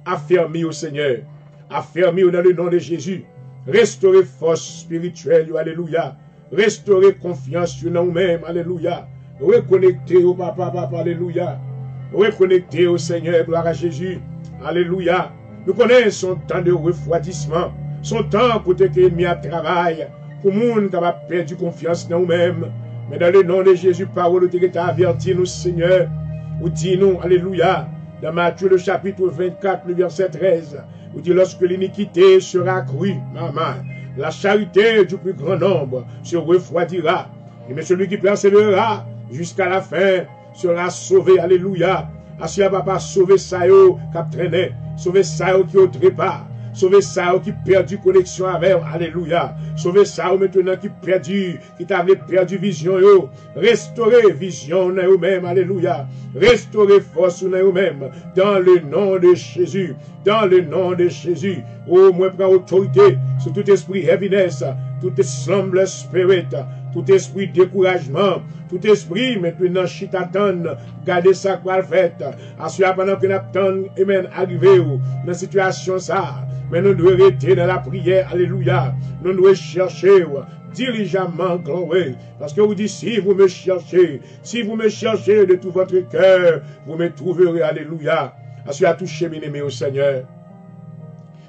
affermi au Seigneur, affermi dans le nom de Jésus. Restaurer force spirituelle, alléluia. Restaurer confiance sur nous-mêmes, alléluia. Reconnecter au papa, alléluia. Reconnecter au Seigneur, gloire à Jésus, alléluia. Nous connaissons son temps de refroidissement, son temps pour que l'ennemi a travail, pour le monde qui a perdu confiance dans nous-mêmes. Mais dans le nom de Jésus, parole de Dieu averti nous, Seigneur, ou dis-nous, alléluia, dans Matthieu le chapitre 24, le verset 13, où dit lorsque l'iniquité sera accrue, maman, la charité du plus grand nombre se refroidira. Et mais celui qui persévérera jusqu'à la fin sera sauvé. Alléluia. Assis papa, sauver ça yo qui traîné, sauver ça yo qui au trépas, sauver ça yo qui perdu connexion avec. Alléluia. Sauver ça yo maintenant qui perdu, qui t'avait perdu vision yo. Restaurer vision dans eux-mêmes. Alléluia. Restaurer force dans eux-mêmes. Dans le nom de Jésus. Dans le nom de Jésus. Oh, moi prends autorité sur tout esprit heaviness, tout slumber spirit, tout esprit découragement, tout esprit maintenant chitaton, garder ça quoi le fait. Assurer pendant que nous attendons, amen, arriver dans la situation ça. Mais nous devons rester dans la prière, alléluia. Nous devons chercher diligemment, gloire. Parce que vous dites, si vous me cherchez de tout votre cœur, vous me trouverez, alléluia. Assurer à toucher, mes aimés, au Seigneur.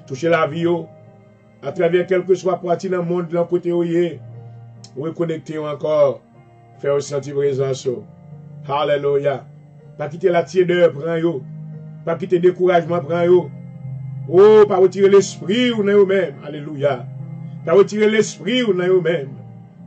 Toucher la vie, à travers quel que soit partie dans le monde, dans le côté où il est. Reconnecter encore, faire sentir présence. Alléluia. Pas quitter la tiédeur, prends yo. Pas quitter le découragement, prends yo. Oh, pas retirer l'esprit ou dans eux-mêmes. Alléluia. Pas retirer l'esprit ou dans eux-mêmes.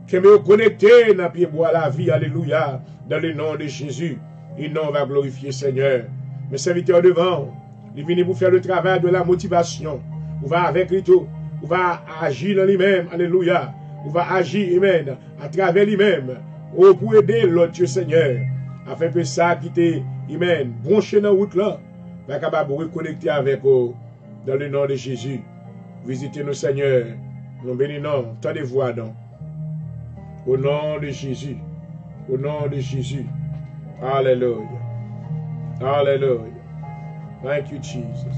Que me connecter dans pied bois la vie. Alléluia. Dans le nom de Jésus. Et non, on va glorifier Seigneur. Mes serviteurs devant, ils viennent pour faire le travail de la motivation. On va avec lui tout. On va agir dans lui-même. Alléluia. On va agir, amen, à travers lui-même. Oh, pour aider l'autre Dieu Seigneur. Afin que ça qui t'est, amen, branché dans la route là. capable de reconnecter avec vous dans le nom de Jésus. Visitez-nous, Seigneur. Nous bénissons. Tendez-vous, donc. Au nom de Jésus. Au nom de Jésus. Alléluia. Alléluia. Thank you, Jesus.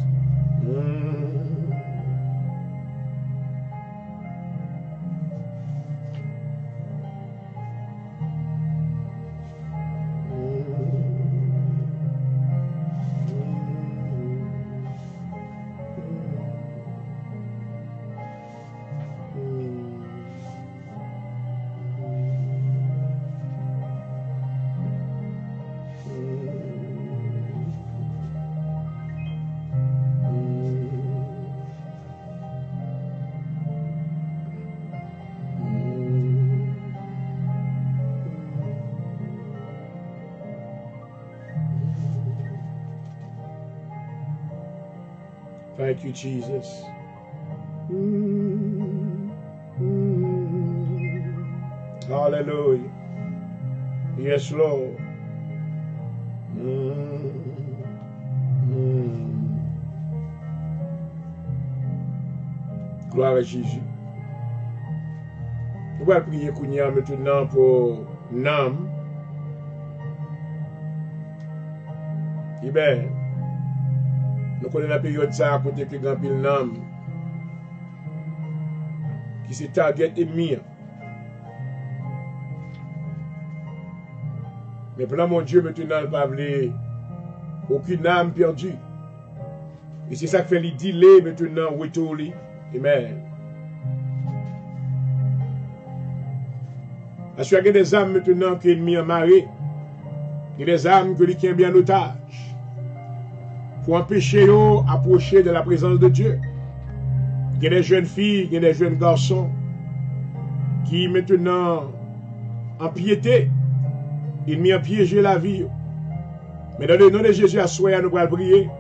Thank you, Jesus. Hallelujah. Yes, Lord. Gloire à Jésus. On va prier maintenant pour Nam. Eh bien, nous connaissons la période ça à côté que grand pile Nam qui se target ennemi. Mais pour mon Dieu, maintenant, il ne pas aucune âme perdue. Et c'est ça qui fait les délais maintenant, retour. Amen. Parce qu'il y a des âmes maintenant qui sont mis en marée. Il y a des âmes qui sont bien en otage. Pour empêcher eux d'approcher de la présence de Dieu. Il y a des jeunes filles, il y a des jeunes garçons qui maintenant en piété. Il m'y a piégé la vie. Mais dans le nom de Jésus, à soi, nous allons prier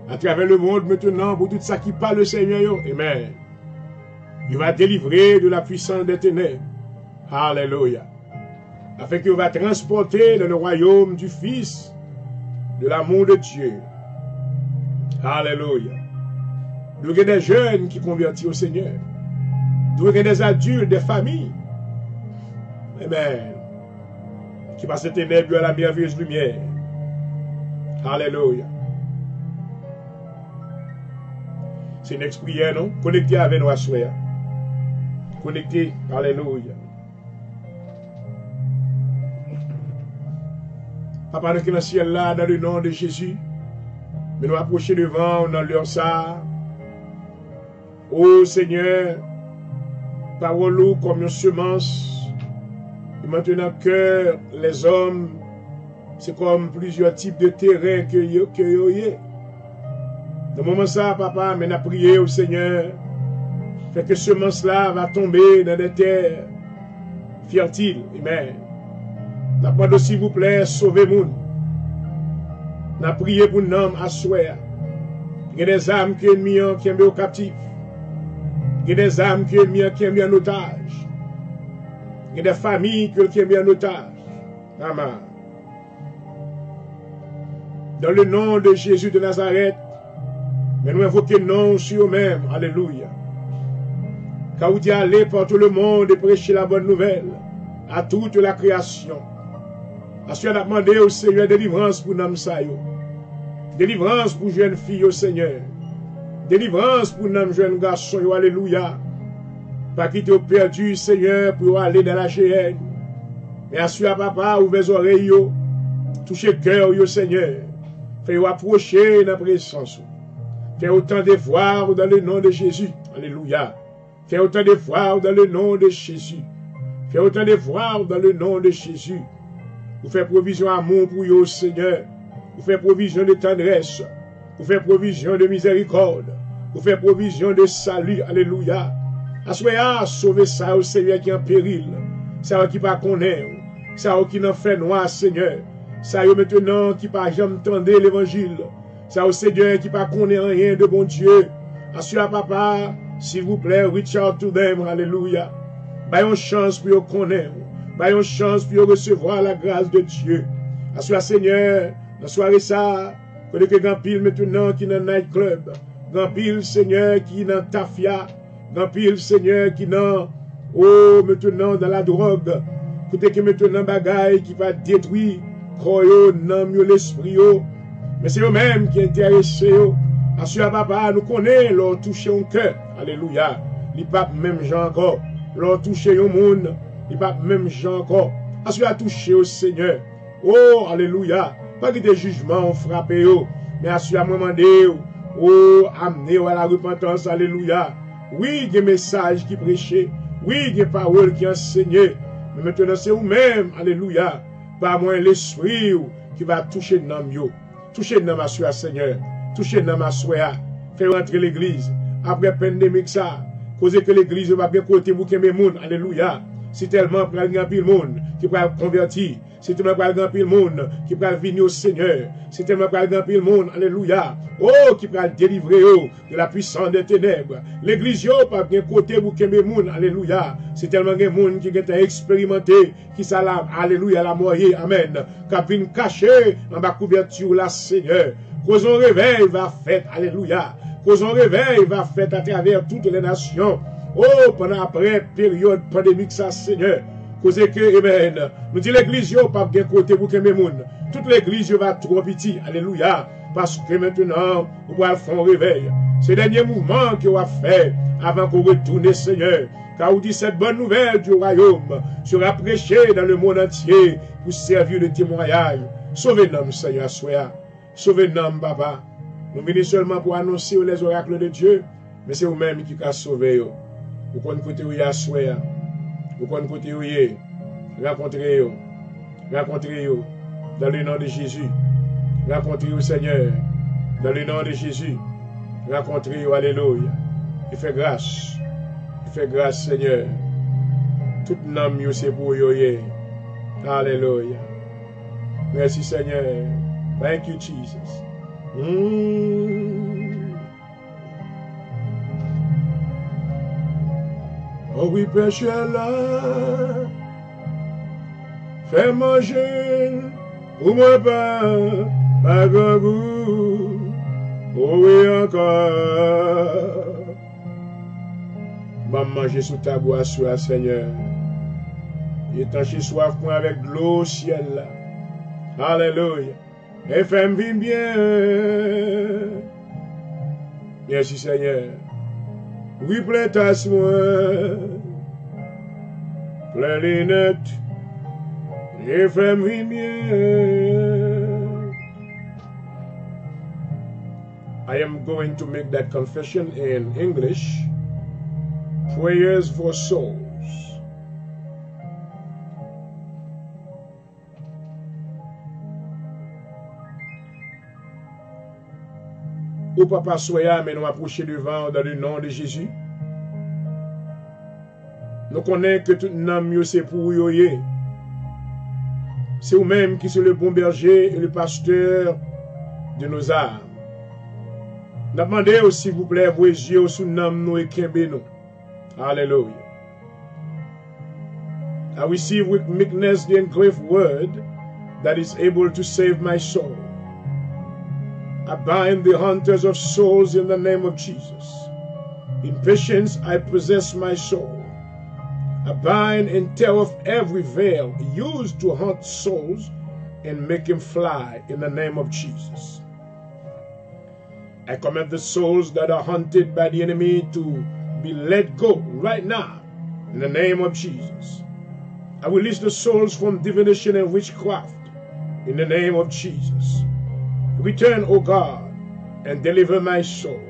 à travers le monde maintenant pour tout ça qui parle le Seigneur. Amen. Il va délivrer de la puissance des ténèbres. Alléluia. Afin qu'il va transporter dans le royaume du Fils de l'amour de Dieu. Alléluia. Nous avons des jeunes qui convertissent au Seigneur. Nous avons des adultes, des familles. Amen. Qui passe les ténèbres à la merveilleuse lumière. Alléluia. C'est une prière, non? Connecté avec nous à soi. Connecté. Alléluia. Papa, nous qui dans le ciel là, dans le nom de Jésus, mais nous approcher devant dans l'heure ça. Ô Seigneur, parole comme une semence. Et maintenant que les hommes, c'est comme plusieurs types de terrain que y a. Dans le moment ça, papa, mais n'a prié au Seigneur, fait que ce semence-là va tomber dans des terres fertiles. Amen. N'a pas s'il vous plaît, sauvez-nous. N'a prié pour nous à souhait. Il y a des âmes qui sont mises qui sont captifs. Il y a des âmes qui sont mises en otage. Il y a des familles qui sont mises en otage. Amen. Dans le nom de Jésus de Nazareth, mais nous invoquons nom sur eux-mêmes. Alléluia. Car vous dites aller par tout le monde et prêcher la bonne nouvelle à toute la création. Parce qu'on a demandé au Seigneur délivrance pour nous. Délivrance pour jeunes filles au Seigneur. Délivrance pour nous jeunes garçons. Alléluia. Pas quitter perdu, Seigneur, pour aller dans la GN. Mais assure papa, ouvrez les oreilles, touchez le cœur, Seigneur. Faites-vous approcher dans la présence. Faites autant de voir dans le nom de Jésus. Alléluia. Faites autant de voir dans le nom de Jésus. Faites autant de voir dans le nom de Jésus. Vous faites provision d'amour pour vous, Seigneur. Vous faites provision de tendresse. Vous faites provision de miséricorde. Vous faites provision de salut. Alléluia. Assoyez, sauvez ça au Seigneur qui est en péril. Ça qui pas connaît. Ça qui n'en fait noir, Seigneur. Ça maintenant qui pas jamais entendu l'évangile. Ça au Seigneur qui pas connaît rien de bon Dieu. Assoyez, papa, s'il vous plaît, reach out to them. Alléluia. Bayons chance pour connaître. Bayons chance pour recevoir la grâce de Dieu. Assoyez, Seigneur, dans soirée ça, Côté que grand pile maintenant qui dans night club, grand pile Seigneur qui dans tafia, grand pile Seigneur qui dans oh maintenant dans la drogue. Côté que maintenant bagaille qui va détruire corps nan yo l'esprit yo. Mais c'est eux-mêmes qui intéressés yo. Assure papa nous connaît leur toucher un cœur. Alléluia. Li pas même gens encore. Leur toucher un monde, li pas même gens encore. Assure toucher au Seigneur. Oh alléluia. Pas que des jugements ont frappé yo, mais assure moi demander oh amener à la repentance. Alléluia. Oui, il y a des messages qui prêchaient. Oui, il y a des paroles qui enseignaient. Mais maintenant, c'est vous-même, alléluia, par moi l'esprit qui va toucher dans yo, toucher dans ma soeur, Seigneur, toucher dans ma soeur, faire rentrer l'église. Après pandémique, ça, causer que l'église va bien côté pour que mes moun, alléluia. C'est tellement pour le grand pile monde qui va convertir. C'est tellement pour le grand pile monde qui va venir au Seigneur. C'est tellement pour le grand pile monde, alléluia. Oh, qui va délivrer de la puissance des ténèbres. L'église yo pas bien côté pour que mes moun, alléluia. C'est tellement de monde qui a expérimenté, qui s'alame, alléluia, la mort, amen. Qui vient cacher en bas couverture la Seigneur. Cause on réveil va faire, alléluia. Cause on réveil va faire à travers toutes les nations. Oh, pendant après période pandémique, ça, Seigneur, cause que, amen, nous dit l'église, yo, pas bien côté pour que mes moun. Toute l'église, va trop petit, alléluia, parce que maintenant, vous allez faire un réveil. C'est le dernier mouvement que vous avez fait avant qu'on retourne, Seigneur. Car vous dit cette bonne nouvelle du royaume sera prêchée dans le monde entier pour servir de témoignage. Sauvez-nous, Seigneur, soya. Sauvez-nous, Papa. Nous venons seulement pour annoncer les oracles de Dieu, mais c'est vous-même qui a sauvé. Vous connaissez côté où il y a soya. Vous connaissez côté où il y a. Rencontrez-vous. Rencontrez-vous dans le nom de Jésus. Rencontrez-vous, Seigneur, dans le nom de Jésus. Rencontrez-vous, alléluia. Et fait grâce. Et fait grâce, Seigneur. Tout nom, c'est pour vous. Alléluia. Merci, Seigneur. Thank you, Jesus. Oh oui, péché là, fais manger, pour moi pas grand goût. Oh oui, encore. Va manger sous ta boisson, Seigneur. Et t'encher soif point avec de l'eau au ciel là. Alléluia. Et fais-moi vivre bien. Merci, Seigneur. Oui, plein tasse-moi, plein lunettes, et fais-moi bien. I am going to make that confession in English. Prayers for souls. Au papa soya, mais nous approcher devant dans le nom de Jésus. Nous connaissons que tout nom c'est pour vous. C'est vous-même qui sont le bon berger et le pasteur de nos âmes. Nous demandons, s'il vous plaît, vos yeux sous nom nous et nous. Alléluia. I receive with meekness the engraved word that is able to save my soul. I bind the hunters of souls in the name of Jesus. In patience I possess my soul. I bind and tear off every veil used to hunt souls and make them fly in the name of Jesus. I command the souls that are hunted by the enemy to be let go right now in the name of Jesus. I release the souls from divination and witchcraft in the name of Jesus. Return, O God, and deliver my soul.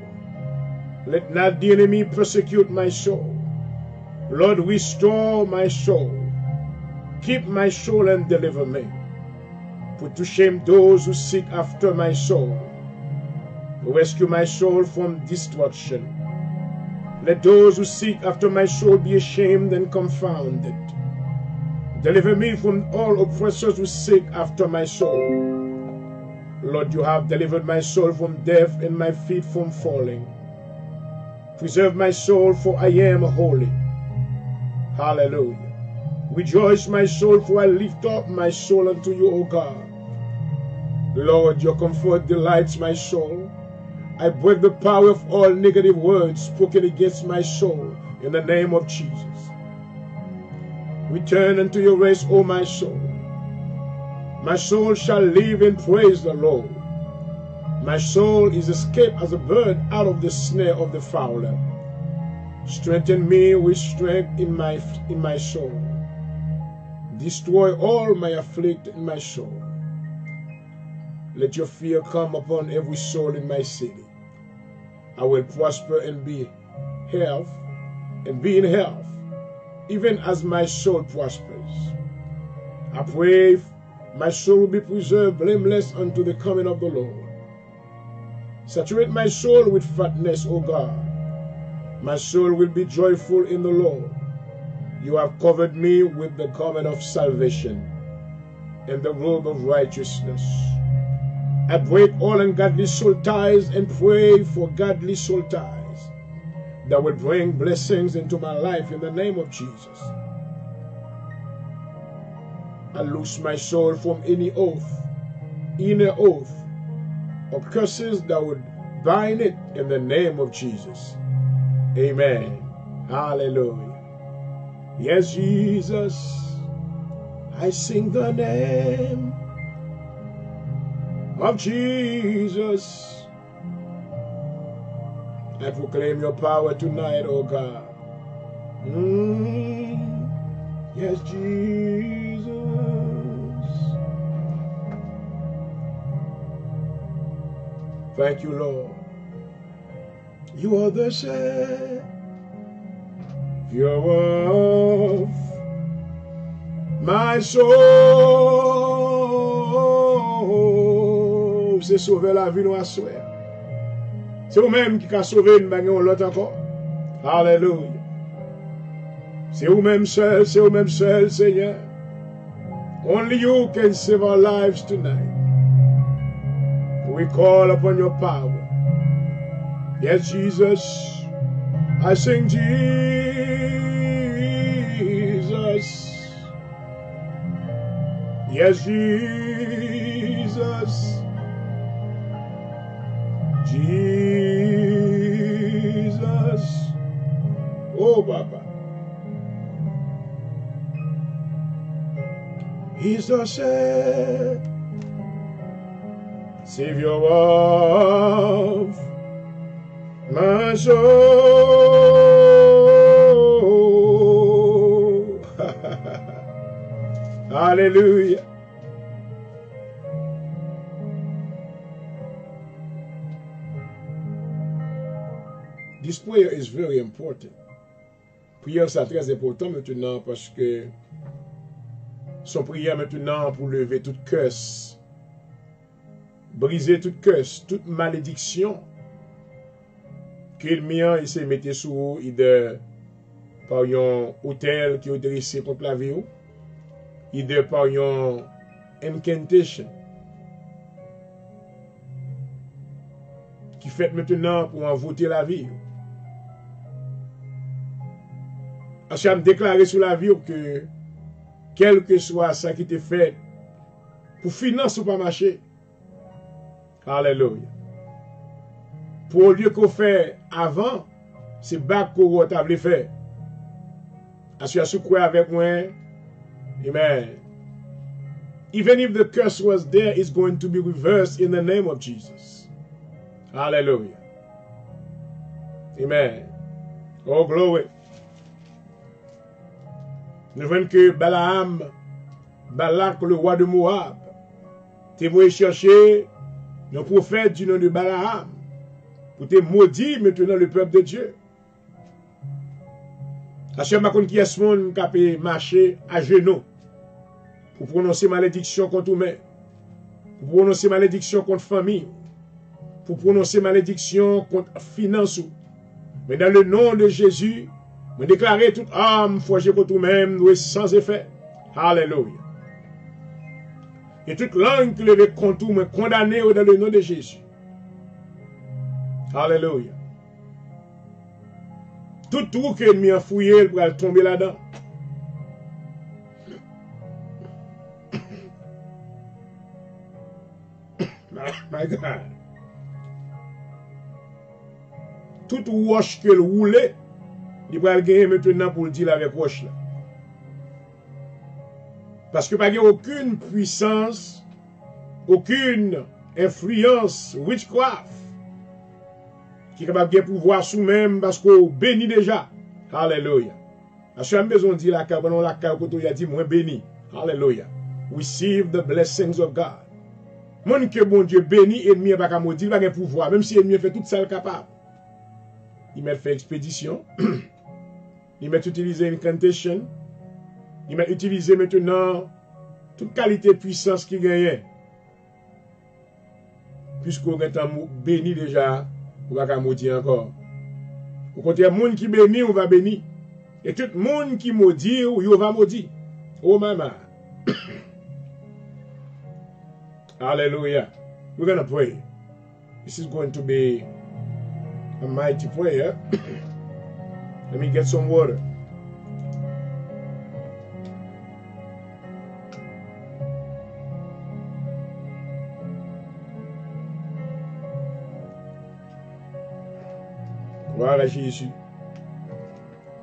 Let not the enemy persecute my soul. Lord, restore my soul. Keep my soul and deliver me. Put to shame those who seek after my soul. Rescue my soul from destruction. Let those who seek after my soul be ashamed and confounded. Deliver me from all oppressors who seek after my soul. Lord, you have delivered my soul from death and my feet from falling. Preserve my soul, for I am holy. Hallelujah. Rejoice, my soul, for I lift up my soul unto you, O God. Lord, your comfort delights my soul. I break the power of all negative words spoken against my soul in the name of Jesus. Return unto your rest, O my soul. My soul shall live and praise the Lord. My soul is escaped as a bird out of the snare of the fowler. Strengthen me with strength in my soul. Destroy all my afflict in my soul. Let your fear come upon every soul in my city. I will prosper and be in health, even as my soul prospers. I pray my soul will be preserved blameless unto the coming of the Lord. Saturate my soul with fatness, O God. My soul will be joyful in the Lord. You have covered me with the garment of salvation and the robe of righteousness. I break all ungodly soul ties and pray for godly soul ties that will bring blessings into my life in the name of Jesus. I loose my soul from any oath, inner oath, or curses that would bind it in the name of Jesus. Amen. Hallelujah. Yes, Jesus, I sing the name of Jesus. I proclaim your power tonight, oh God. Yes, Jesus. Thank you, Lord. You are the Savior of my soul. C'est sauver la vie nous à souhait. C'est vous-même qui a sauvé une bagnole l'autre encore. Alléluia. C'est vous-même seul, Seigneur. Only you can save our lives tonight. We call upon your power. Yes, Jesus. I sing Jesus. Yes, Jesus. Jesus. Oh, Baba. He's the Savior of my soul. Hallelujah. This prayer is very important. Prière, c'est très important maintenant parce que son prière maintenant pour lever toute curse, briser toute curse, toute malédiction qu'il mien s'est mis sous idée par un hôtel qui est dressé contre la vie, idée par un incantation qui fait maintenant pour envoûter la vie. Hachem déclaré sur la vie que quel que soit ça qui te fait pour financer ou pas marcher. Alléluia. Pour au lieu qu'on fait avant, c'est bac qu'on t'a fait. As-tu croire avec moi? Amen. Even if the curse was there, it's going to be reversed in the name of Jesus. Hallelujah. Amen. Oh, glory. Nous voyons que Balak, le roi de Moab, te voulu chercher le prophète du nom de Balaam pour te maudire maintenant le peuple de Dieu. Hachem a qui est ce monde qui a marché à genoux pour prononcer malédiction contre nous, pour prononcer malédiction contre famille, pour prononcer malédiction contre finance. Mais dans le nom de Jésus, nous déclarons toute âme forgée contre nous-mêmes sans effet. Alléluia. Et toute langue qui levait contre nous, condamnée dans le nom de Jésus. Alléluia. Tout trou que l'ennemi a fouillé, il va tomber là-dedans. my God. Tout roche que le roule, il va le gagner maintenant pour le dire avec roche là. Parce que pas aucune puissance, aucune influence, witchcraft, qui est capable de pouvoir sous-même parce qu'on bénit déjà. Alléluia. Parce que j'ai besoin de dire la carte, pendant la carte, il a dit, moi béni. Alléluia. Receive the blessings of God. Mon que bon Dieu béni, ennemi pas qu'à maudire, il va pouvoir, même si l'ennemi fait tout ça capable. Il m'a fait expédition. Il m'a utilisé incantation. Il m'a utilisé maintenant toute qualité de puissance qui gagne. Puisqu'on est béni déjà, on va pas maudire encore. Au contraire, monde qui bénit, on va bénir. Et tout le monde qui maudit, on va maudire. Oh maman. Hallelujah. We're going to pray. This is going to be a mighty prayer. Let me get some water. Voilà Jésus.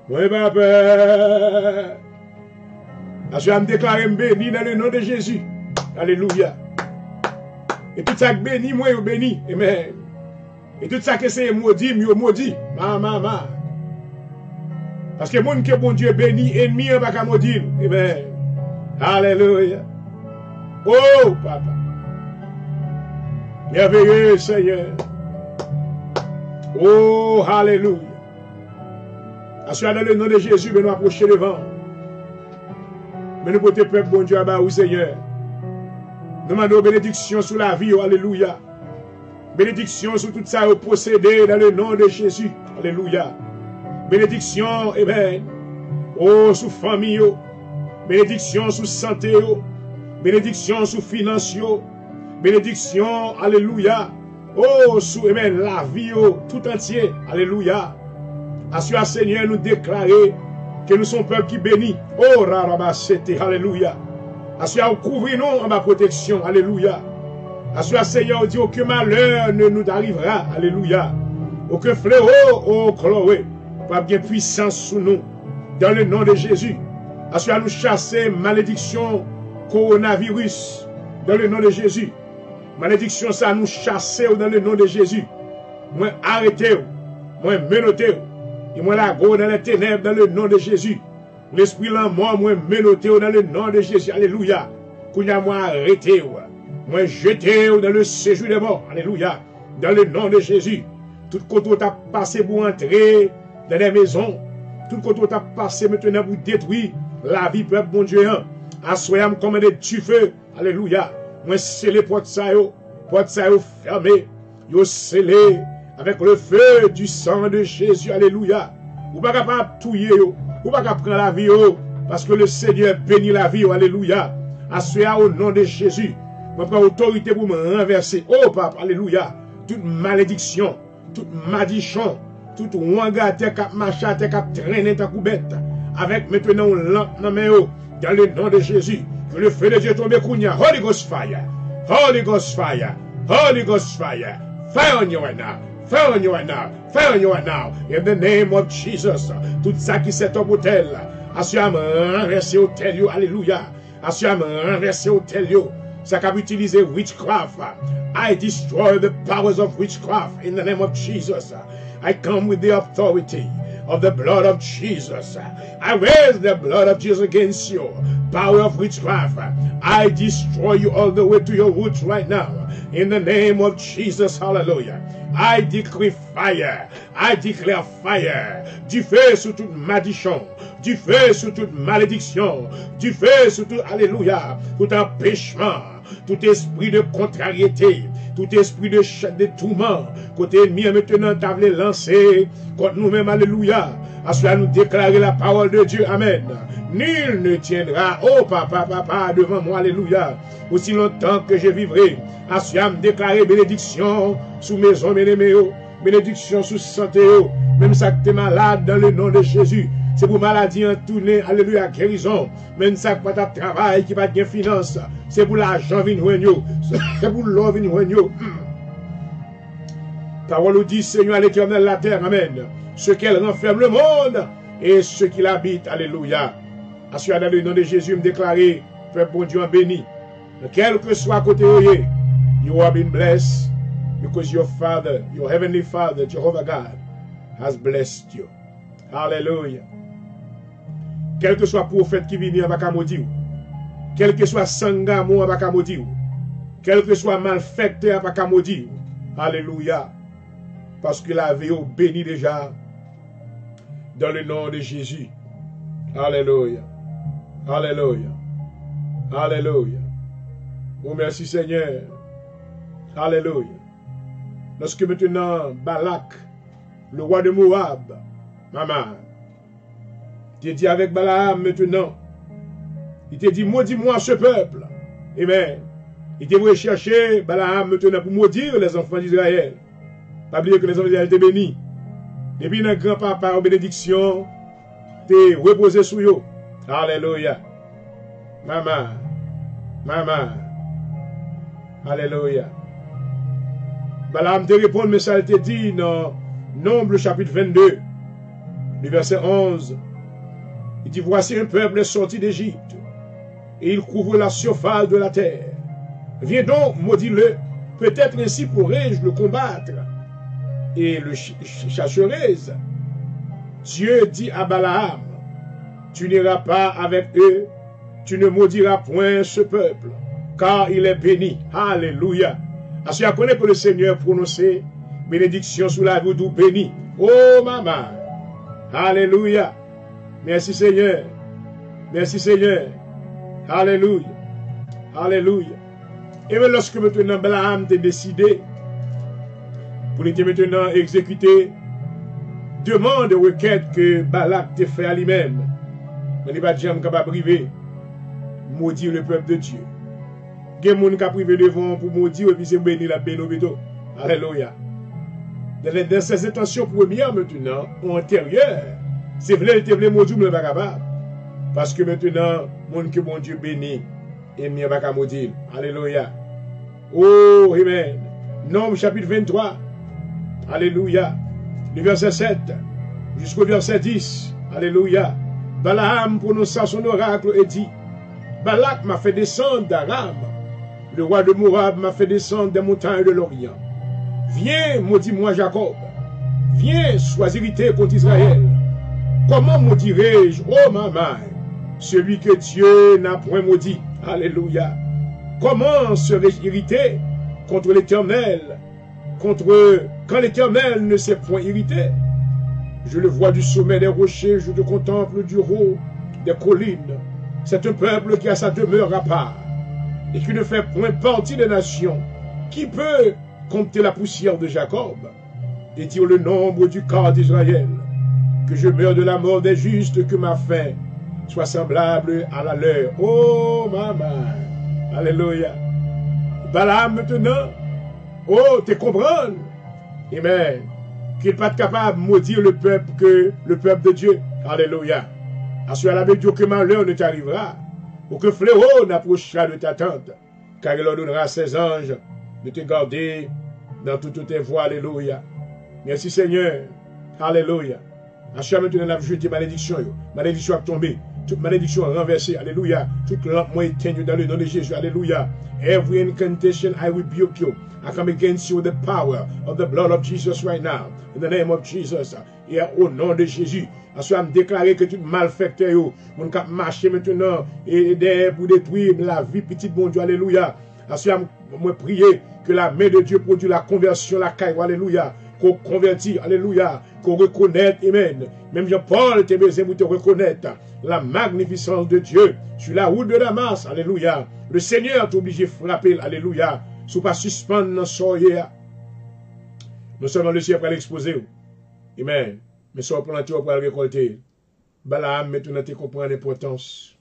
Moi, papa. Je vais me déclarer béni dans le nom de Jésus. Alléluia. Et tout ça que béni, moi, je béni. Amen. Et tout ça que c'est maudit, je maudit. Maman. Parce que mon que bon Dieu béni, ennemi, on va pas maudire. Amen. Alléluia. Oh, papa. Merveilleux, Seigneur. Oh, alléluia. Assurez dans le nom de Jésus, nous approcher devant. Mais nous porter peuple, bon Dieu, à bas, Seigneur. Nous demandons bénédiction sur la vie, alléluia. Bénédiction sur tout ça possédé dans le nom de Jésus, alléluia. Bénédiction, amen. Oh, sur famille, bénédiction sur santé, bénédiction sur finance, bénédiction, alléluia. Oh, sur, amen, la vie, tout entier, alléluia. Assurez, Seigneur, nous déclarer que nous sommes peuple qui bénit. Oh, Rarabasete, alléluia. Assurez, couvrir-nous en ma protection, alléluia. Assurez, Seigneur, dit aucun malheur ne nous arrivera, alléluia. Aucun fléau, oh, Chloé, pas bien puissance sous nous, dans le nom de Jésus. Assurez, nous chasser malédiction, coronavirus, dans le nom de Jésus. Malédiction, ça nous chasser dans le nom de Jésus. Moi, arrêtez, moi, menotez. Et moi, la go dans les ténèbres, dans le nom de Jésus. L'esprit là, moi, menotté dans le nom de Jésus. Alléluia. Kounya, moi, arrêté. Moi, jeté dans le séjour des morts. Alléluia. Dans le nom de Jésus. Tout côté où tu as passé pour entrer dans les maisons. Tout côté où tu as passé maintenant pour détruire la vie, peuple, bon Dieu. Assoyam comme du feu. Alléluia. Moi, scellé porte ça, fermé. Yo scellé. Avec le feu du sang de Jésus, alléluia. Ou pas capable de touiller, ou pas capable de prendre la vie, parce que le Seigneur bénit la vie, alléluia. Assoyez au nom de Jésus. Je prends autorité pour me renverser. Oh, papa, alléluia. Toute malédiction, toute malédiction, toute wangate cap machate cap traîner ta coubette. Avec maintenant lampe dans dans le nom de Jésus. Que le feu de Dieu tombe kounya. Holy Ghost fire. Holy Ghost fire. Holy Ghost fire. Fire on you right now. Fire on you right now. Fire on you right now. In the name of Jesus. Tout ça qui s'est au hôtel. Assurément, renverser au tel. Alléluia. Assurément, renverser au tel. Ça qu'a utilisé witchcraft. I destroy the powers of witchcraft in the name of Jesus. I come with the authority of the blood of Jesus. I raise the blood of Jesus against you. Power of witchcraft. I destroy you all the way to your roots right now. In the name of Jesus. Hallelujah. I decree fire. I declare fire. Du feu sur toute malédiction. Du feu sur toute malédiction. Du feu sur tout, alléluia, tout empêchement. Tout esprit de contrariété. Tout esprit de tourment. Côté ennemi maintenant t'as voulu lancer contre nous-mêmes. Alléluia. À cela nous déclarer la parole de Dieu. Amen. Nul ne tiendra, oh papa, devant moi, alléluia, aussi longtemps que je vivrai. À cela me déclarer bénédiction sous maison, bénédiction sous santé, même ça que tu es malade dans le nom de Jésus. C'est pour maladie en tournée, alléluia, guérison. Même ça que pas ta travail, qui va de finance. C'est pour l'argent, c'est pour l'or, Parole nous dit, Seigneur, à l'Éternel, la terre, amen. Ce qu'elle renferme le monde et ce qu'il habite, alléluia. Assuré dans le nom de Jésus, me déclarer, peuple bon Dieu béni. Quel que soit côté you have been blessed because your Father, your Heavenly Father, Jehovah God, has blessed you. Alléluia. Quel que soit prophète qui vient à maudire, quel que soit sangamo à maudire, quel que soit malfaiteur à maudire, alléluia. Parce que la vie est bénie déjà dans le nom de Jésus. Alléluia. Alléluia. Alléluia. Oh merci Seigneur. Alléluia. Lorsque maintenant Balak, le roi de Moab, maman, il dit avec Balaam maintenant, il te dit maudis-moi ce peuple. Amen. Il te voulait chercher Balaam maintenant pour maudire les enfants d'Israël. Pas oublier que les enfants d'Israël étaient bénis. Depuis notre grand-papa en bénédiction, t'es reposé sur eux. Alléluia. Maman. Maman. Alléluia. Balaam te répond, mais ça te dit dans Nombre chapitre 22, le verset 11. Il dit, voici un peuple sorti d'Égypte, et il couvre la surface de la terre. Viens donc, maudis-le, peut-être ainsi pourrais-je le combattre, et le chasserai. Dieu dit à Balaam, tu n'iras pas avec eux, tu ne maudiras point ce peuple, car il est béni. Alléluia. Parce qu'on connaît que le Seigneur prononçait bénédiction sous la vie d'où béni. Oh maman. Alléluia. Merci Seigneur. Merci Seigneur. Alléluia. Alléluia. Et même lorsque maintenant Balaam t'a décidé pour maintenant exécuter demande de requête que Balak t'a fait à lui-même, mais il n'est pas jamais capable de priver, maudire le peuple de Dieu. Il y a des gens qui privé devant pour maudire et puis c'est béni la béni au béto. Alléluia. Dans ces intentions premières maintenant, antérieures, c'est vrai que tu maudire, mais il n'est pas capable. Parce que maintenant, monde que bon Dieu bénit, et il n'y a pas qu'à maudire. Alléluia. Oh, amen. Nombre chapitre 23. Alléluia. Le verset 7 jusqu'au verset 10. Alléluia. Balaam prononça son oracle et dit, Balak m'a fait descendre d'Aram. Le roi de Moab m'a fait descendre des montagnes de l'Orient. Viens, maudis-moi Jacob. Viens, sois irrité contre Israël. Comment maudirai-je, oh maman, celui que Dieu n'a point maudit? Alléluia. Comment serais-je irrité contre l'Éternel, quand l'Éternel ne s'est point irrité? Je le vois du sommet des rochers, je le contemple du haut des collines. C'est un peuple qui a sa demeure à part et qui ne fait point partie des nations. Qui peut compter la poussière de Jacob et dire le nombre du quart d'Israël? Que je meure de la mort des justes, que ma fin soit semblable à la leur. Oh, maman. Alléluia. Balaam maintenant, oh, tu comprends? Amen. Qu'il n'est pas capable de maudire le peuple que le peuple de Dieu. Alléluia. Assure avec Dieu que malheur ne t'arrivera, ou que fléau n'approchera de ta tente, car il ordonnera à ses anges de te garder dans toutes tes voies. Alléluia. Merci Seigneur. Alléluia. Assure maintenant la jeté malédiction. Malédiction a tombé. Toute malédiction renversée. Alléluia. Toute lampe moi éteigne dans le nom de Jésus. Alléluia. Every incantation I rebuke you. I come against you with the power of the blood of Jesus right now. In the name of Jesus. Et au nom de Jésus. Assure me déclarer que tout malfaiteur, mon cap marcher maintenant et pour détruire la vie petite bon Dieu. Alléluia. Assure me prier que la main de Dieu produit la conversion, la caille. Alléluia. Qu'on convertit, alléluia, qu'on reconnaît, amen. Même Jean-Paul t'es besoin pour te reconnaître la magnificence de Dieu sur la route de Damas, alléluia. Le Seigneur t'a obligé de frapper, alléluia, sous pas suspendre dans son hier. Nous sommes dans le ciel pour l'exposer, amen. Mais si on prend pour le récolter, Balaam, maintenant tu comprends l'importance.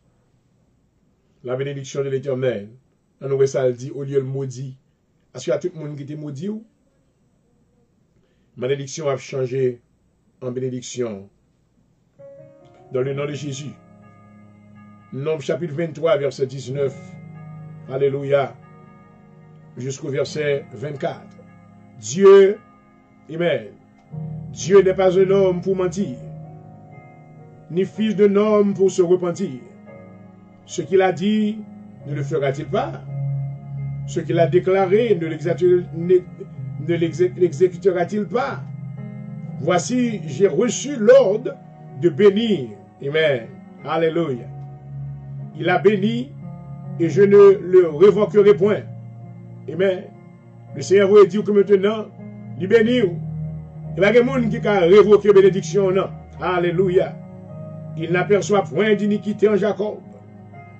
La bénédiction de l'Éternel. On aurait ça dit, au lieu de maudit. Est-ce qu'il y a tout le monde qui était maudit ou? Malédiction a changé en bénédiction. Dans le nom de Jésus. Nombre chapitre 23, verset 19. Alléluia. Jusqu'au verset 24. Dieu Amen. Dieu n'est pas un homme pour mentir, ni fils d'un homme pour se repentir. Ce qu'il a dit, ne le fera-t-il pas? Ce qu'il a déclaré, ne l'exécutera-t-il pas? Voici, j'ai reçu l'ordre de bénir. Amen. Alléluia. Il a béni et je ne le révoquerai point. Amen. Le Seigneur vous dit que maintenant, il bénit. Il n'y a pas de monde qui a révoqué bénédiction, non. Alléluia. Il n'aperçoit point d'iniquité en Jacob.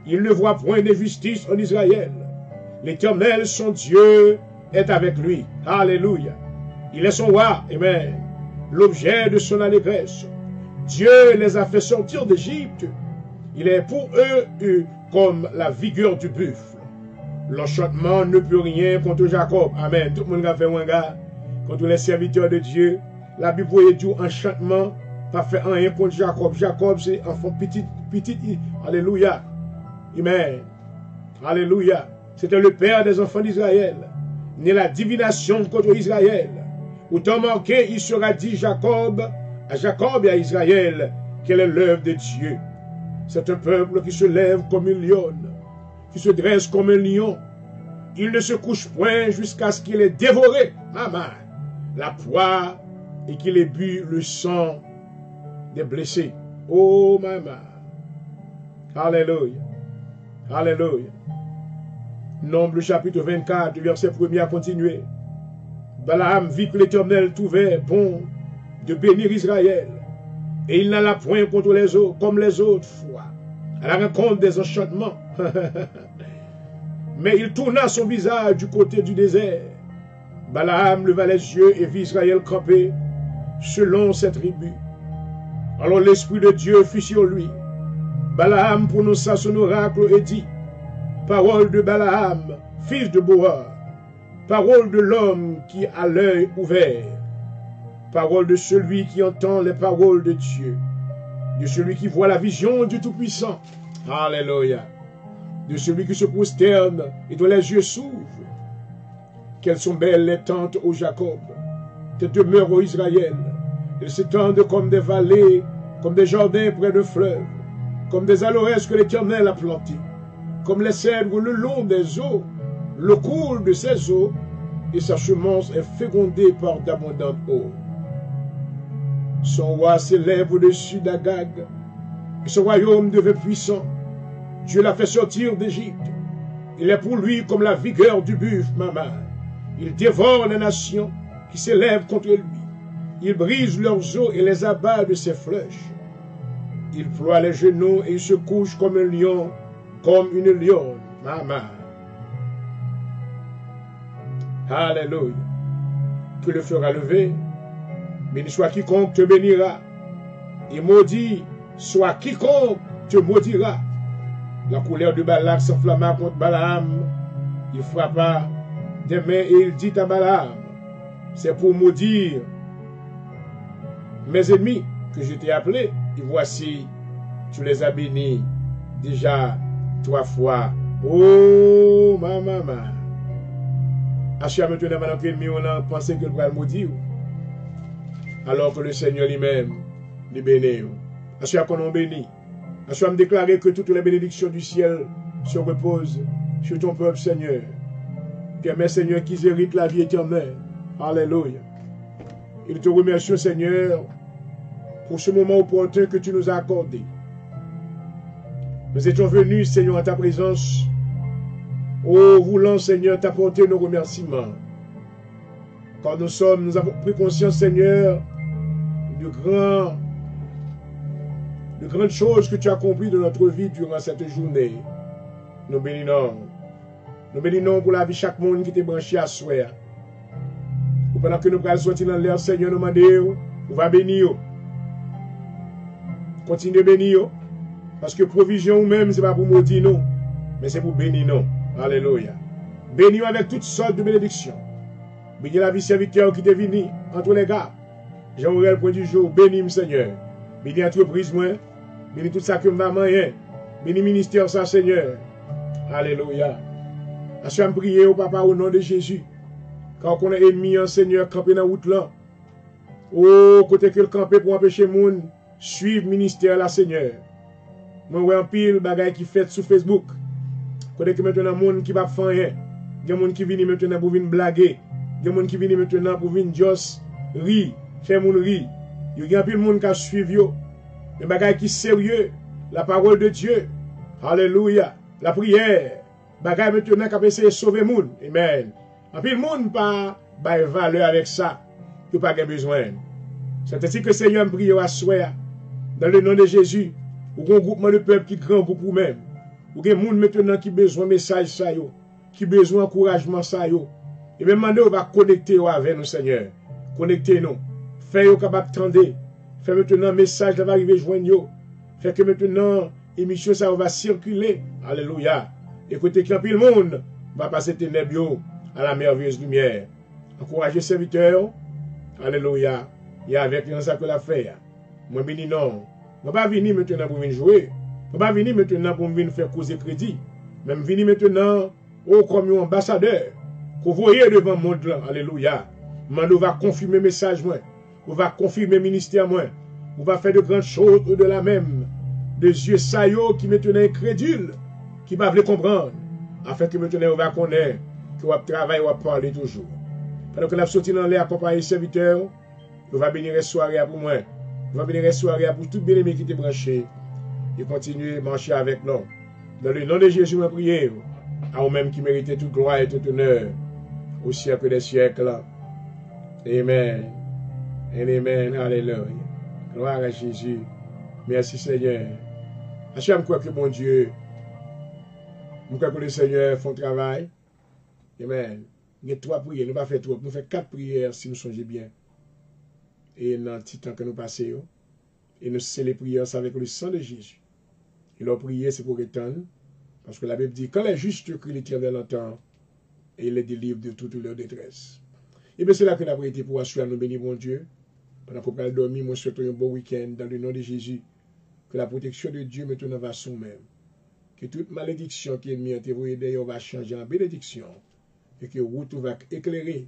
Il ne voit point de justice en Israël. L'Éternel, son Dieu, est avec lui. Alléluia. Il est son roi. Amen. L'objet de son allégresse. Dieu les a fait sortir d'Égypte. Il est pour eux comme la vigueur du buffle. L'enchantement ne peut rien contre Jacob. Amen. Tout le monde a fait un gars contre les serviteurs de Dieu. La Bible dit enchantement, pas fait rien contre Jacob. Jacob, c'est enfant petit. Alléluia. Amen. Alléluia. C'était le père des enfants d'Israël. Né la divination contre Israël. Autant marqué, il sera dit à Jacob et à Israël, quelle est l'œuvre de Dieu. C'est un peuple qui se lève comme une lionne, qui se dresse comme un lion. Il ne se couche point jusqu'à ce qu'il ait dévoré, maman, la proie et qu'il ait bu le sang des blessés. Oh, maman. Alléluia. Alléluia. Nombre chapitre 24, verset 1er à continuer. Balaam vit que l'Éternel trouvait bon de bénir Israël. Et il n'alla point contre les autres, comme les autres fois, à la rencontre des enchantements. Mais il tourna son visage du côté du désert. Balaam leva les yeux et vit Israël camper selon ses tribus. Alors l'Esprit de Dieu fut sur lui. Balaam prononça son oracle et dit, parole de Balaam, fils de Boa, parole de l'homme qui a l'œil ouvert, parole de celui qui entend les paroles de Dieu, de celui qui voit la vision du Tout-Puissant. Alléluia. De celui qui se prosterne et dont les yeux s'ouvrent. Quelles sont belles les tentes au Jacob, tes demeures au Israël. Elles s'étendent comme des vallées, comme des jardins près de fleuves, comme des aloès que l'Éternel a plantés, comme les cèdres le long des eaux. Le cours de ces eaux et sa semence est fécondée par d'abondantes eaux. Son roi s'élève au-dessus d'Agag, et son royaume devient puissant. Dieu l'a fait sortir d'Égypte. Il est pour lui comme la vigueur du buffle, maman. Il dévore les nations qui s'élèvent contre lui. Il brise leurs os et les abat de ses flèches. Il ploie les genoux et il se couche comme un lion, comme une lionne, maman. Alléluia. Que le fera lever. Béni soit quiconque te bénira. Et maudit soit quiconque te maudira. La colère de Balak s'enflamma contre Balaam. Il frappa des mains et il dit à Balaam, c'est pour maudire mes ennemis que je t'ai appelé. Et voici, tu les as bénis déjà 3 fois. Oh, ma maman. Achia maintenant, pendant que l'ennemi, on a pensé qu'il pourrait le maudire. Alors que le Seigneur lui-même les bénit. Achia qu'on en bénit. Achia me déclarer que toutes les bénédictions du ciel se reposent sur ton peuple, Seigneur. Permets, Seigneur, qu'ils héritent la vie éternelle. Alléluia. Il te remercie, Seigneur, pour ce moment opportun que tu nous as accordé. Nous étions venus, Seigneur, à ta présence, voulant, Seigneur, t'apporter nos remerciements. Car nous avons pris conscience, Seigneur, de grandes choses que tu as accomplies dans notre vie durant cette journée. Nous bénissons. Nous bénissons pour la vie de chaque monde qui t'est branché à soi. Pendant que nous allons sortir dans l'air, Seigneur, nous demandons, nous va bénir. Continuez à bénir. Parce que provision ou même, ce n'est pas pour maudire nous, mais c'est pour bénir nous. Alléluia. Bénis avec toutes sortes de bénédictions. Bénis la vie serviteur qui t'est venu entre les gars. J'aimerais le point du jour. Bénis, Seigneur. Bénis l'entreprise, moi. Bénis tout ça que je vais manger. Bénis le ministère, ça, Seigneur. Alléluia. Je vais prier au Papa au nom de Jésus. Quand on est ennemi, Seigneur, campé dans la route là, Oh, côté que le campé pour empêcher moun suivre ministère la Seigneur. Moi, ouais, en pile, bagay qui fait sur Facebook. Côté que maintenant, moun qui va faire rien. Il y a moun qui vient maintenant pour venir blaguer. Il y a moun qui vient maintenant pour venir juste rire, faire moun rire. Il y a pile moun qui a suivi yo. Mais bagay qui sérieux, la parole de Dieu. Alléluia. La prière. Bagay maintenant qui a essayé de sauver moun. Amen. En pile moun pas valeur avec ça. Tu n'as pas besoin. C'est ainsi que le Seigneur prie à soi. Dans le nom de Jésus. Ou un groupement de peuple qui grand pour vous-même. Ou des gens maintenant qui besoin de message ça yo, qui besoin d'encouragement ça yo. Et même maintenant on va connecter avec nous Seigneur. Connecter nous. Faire yo capable tendre. Faire maintenant message va arriver joindre yo. Fait que maintenant émission ça va circuler. Alléluia. Écoutez quand le monde va passer ténèbres à la merveilleuse lumière. Encouragez serviteurs. Alléluia. Et avec nous ça que la faire. Moi béni non. Je ne vais pas venir maintenant pour venir jouer. Je ne vais pas venir maintenant pour venir faire causer crédit. Mais je venir maintenant comme un ambassadeur. Que vous voyez devant le monde là. Alléluia. On va confirmer le message. On va confirmer le ministère. On va faire de grandes choses au-delà même. Des yeux saillots qui maintenant incrédules. Qui ne peuvent pas comprendre. Afin que maintenant on va connaître. Que on va travailler, on va parler toujours. Pendant que nous sorti dans l'air accompagner les serviteurs. On va bénir la soirée pour moi. On va venir la soirée pour tout bien aimé qui est branché et continuer à marcher avec nous. Dans le nom de Jésus, je prie à vous-même qui méritez toute gloire et tout honneur au siècle des siècles. Amen. Et amen. Alléluia. Gloire à Jésus. Merci Seigneur. Je crois que mon Dieu, je crois que le Seigneur fait un travail. Amen. Il y a 3 prières. Nous ne pas faire 3. Nous faisons 4 prières si nous songeons bien. Et dans le petit temps que nous passons, et nous scellons les prières avec le sang de Jésus. Et leur prière, c'est pour étendre. Parce que la Bible dit, quand les justes crient, l'Éternel entend, et il les délivre de toute leur détresse. Et bien c'est là que nous avons été pour assurer nous bénir, mon Dieu. Pendant qu'on va dormir, moi souhaite un bon week-end dans le nom de Jésus. Que la protection de Dieu maintenant va sur nous-mêmes. Que toute malédiction qui est mise en théorie d'ailleurs va changer en bénédiction. Et que route va éclairer.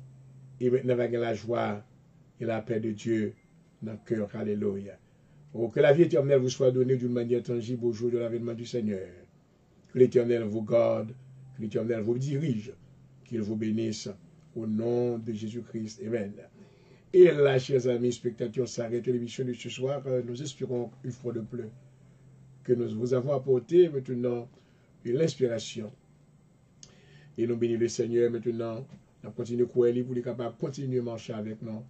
Et maintenant va gagner la joie et la paix de Dieu dans le cœur. Alléluia. Oh, que la vie éternelle vous soit donnée d'une manière tangible au jour de l'avènement du Seigneur. Que l'Éternel vous garde, que l'Éternel vous dirige, qu'il vous bénisse au nom de Jésus-Christ. Amen. Et là, chers amis, spectateurs, ça arrête l'émission de ce soir. Nous espérons une fois de plus que nous vous avons apporté maintenant l'inspiration. Et nous bénissons le Seigneur maintenant. On continue à courir pour les capables de continuer à marcher avec nous.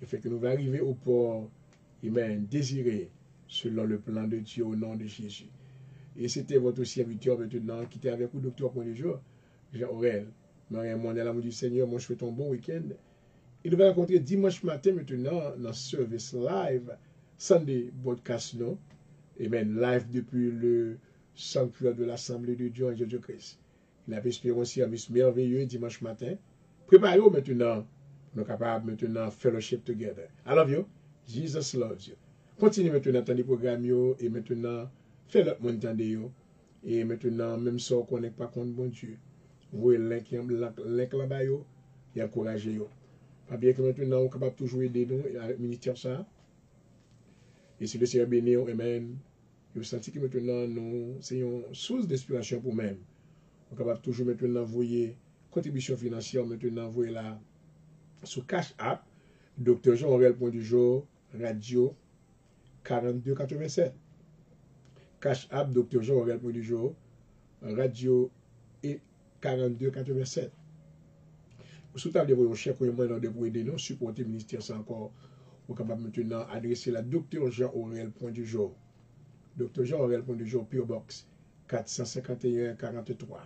Et fait que nous allons arriver au port, amen, désiré selon le plan de Dieu au nom de Jésus. Et c'était votre serviteur maintenant qui était avec vous, docteur Point de jour, Jean-Aurel. Marie-Mon, l'amour du Seigneur, moi je souhaite un bon week-end. Et nous allons rencontrer dimanche matin maintenant dans service live, Sunday broadcast, non? Amen, live depuis le sanctuaire de l'Assemblée de Dieu en Jésus-Christ. Il avait espéré un service merveilleux dimanche matin. Préparez-vous maintenant. Nous sommes capables maintenant de fellowship together. I love you. Jesus loves you. Continuez maintenant à entendre les programmes et maintenant faites l'autre monde entendre. Et maintenant, même si on ne connaît pas contre bon Dieu, vous voyez le link là-bas et encouragez-vous. Pas bien que maintenant, on est capable de toujours aider nous avec le ministère ça. Et si le Seigneur bénit, amen. Vous sentez que maintenant, nous, c'est une source d'inspiration pour nous-mêmes. On est capable de toujours maintenant envoyer contribution financière, maintenant envoyer là. Sur Cash App, Dr. Jean-Aurel Point du jour, Radio 4287. Cash App, Dr. Jean-Aurel Point du jour, Radio 4287. Vous souhaitez avoir un chèque ou un moyen de pour aider nous, supporter le ministère, c'est encore, vous êtes capable maintenant adresser la Dr. Jean-Aurel Point du jour. Dr. Jean-Aurel Point du jour, P.O. Box 451 43.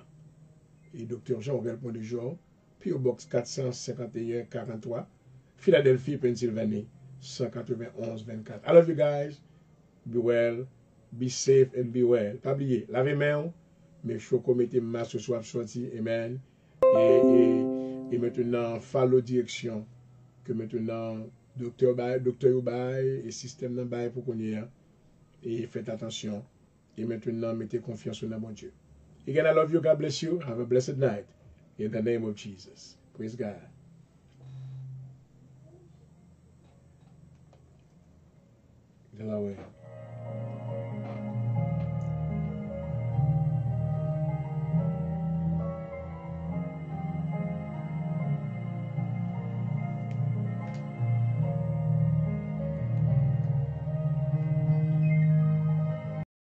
Et Dr. Jean-Aurel Point du jour, P.O. Box 451 43, Philadelphie, Pennsylvanie, 191 24. I love you guys. Be well, be safe and be well. Pas oublier, lavez main, mais je commettez masque soit sorti, amen. Et maintenant, follow direction que maintenant, docteur Baye et système nan Baye pour qu'on y ait. Et faites attention. Et maintenant, mettez confiance en mon Dieu. Again, I love you. God bless you. Have a blessed night. In the name of Jesus. Praise God. Delaware.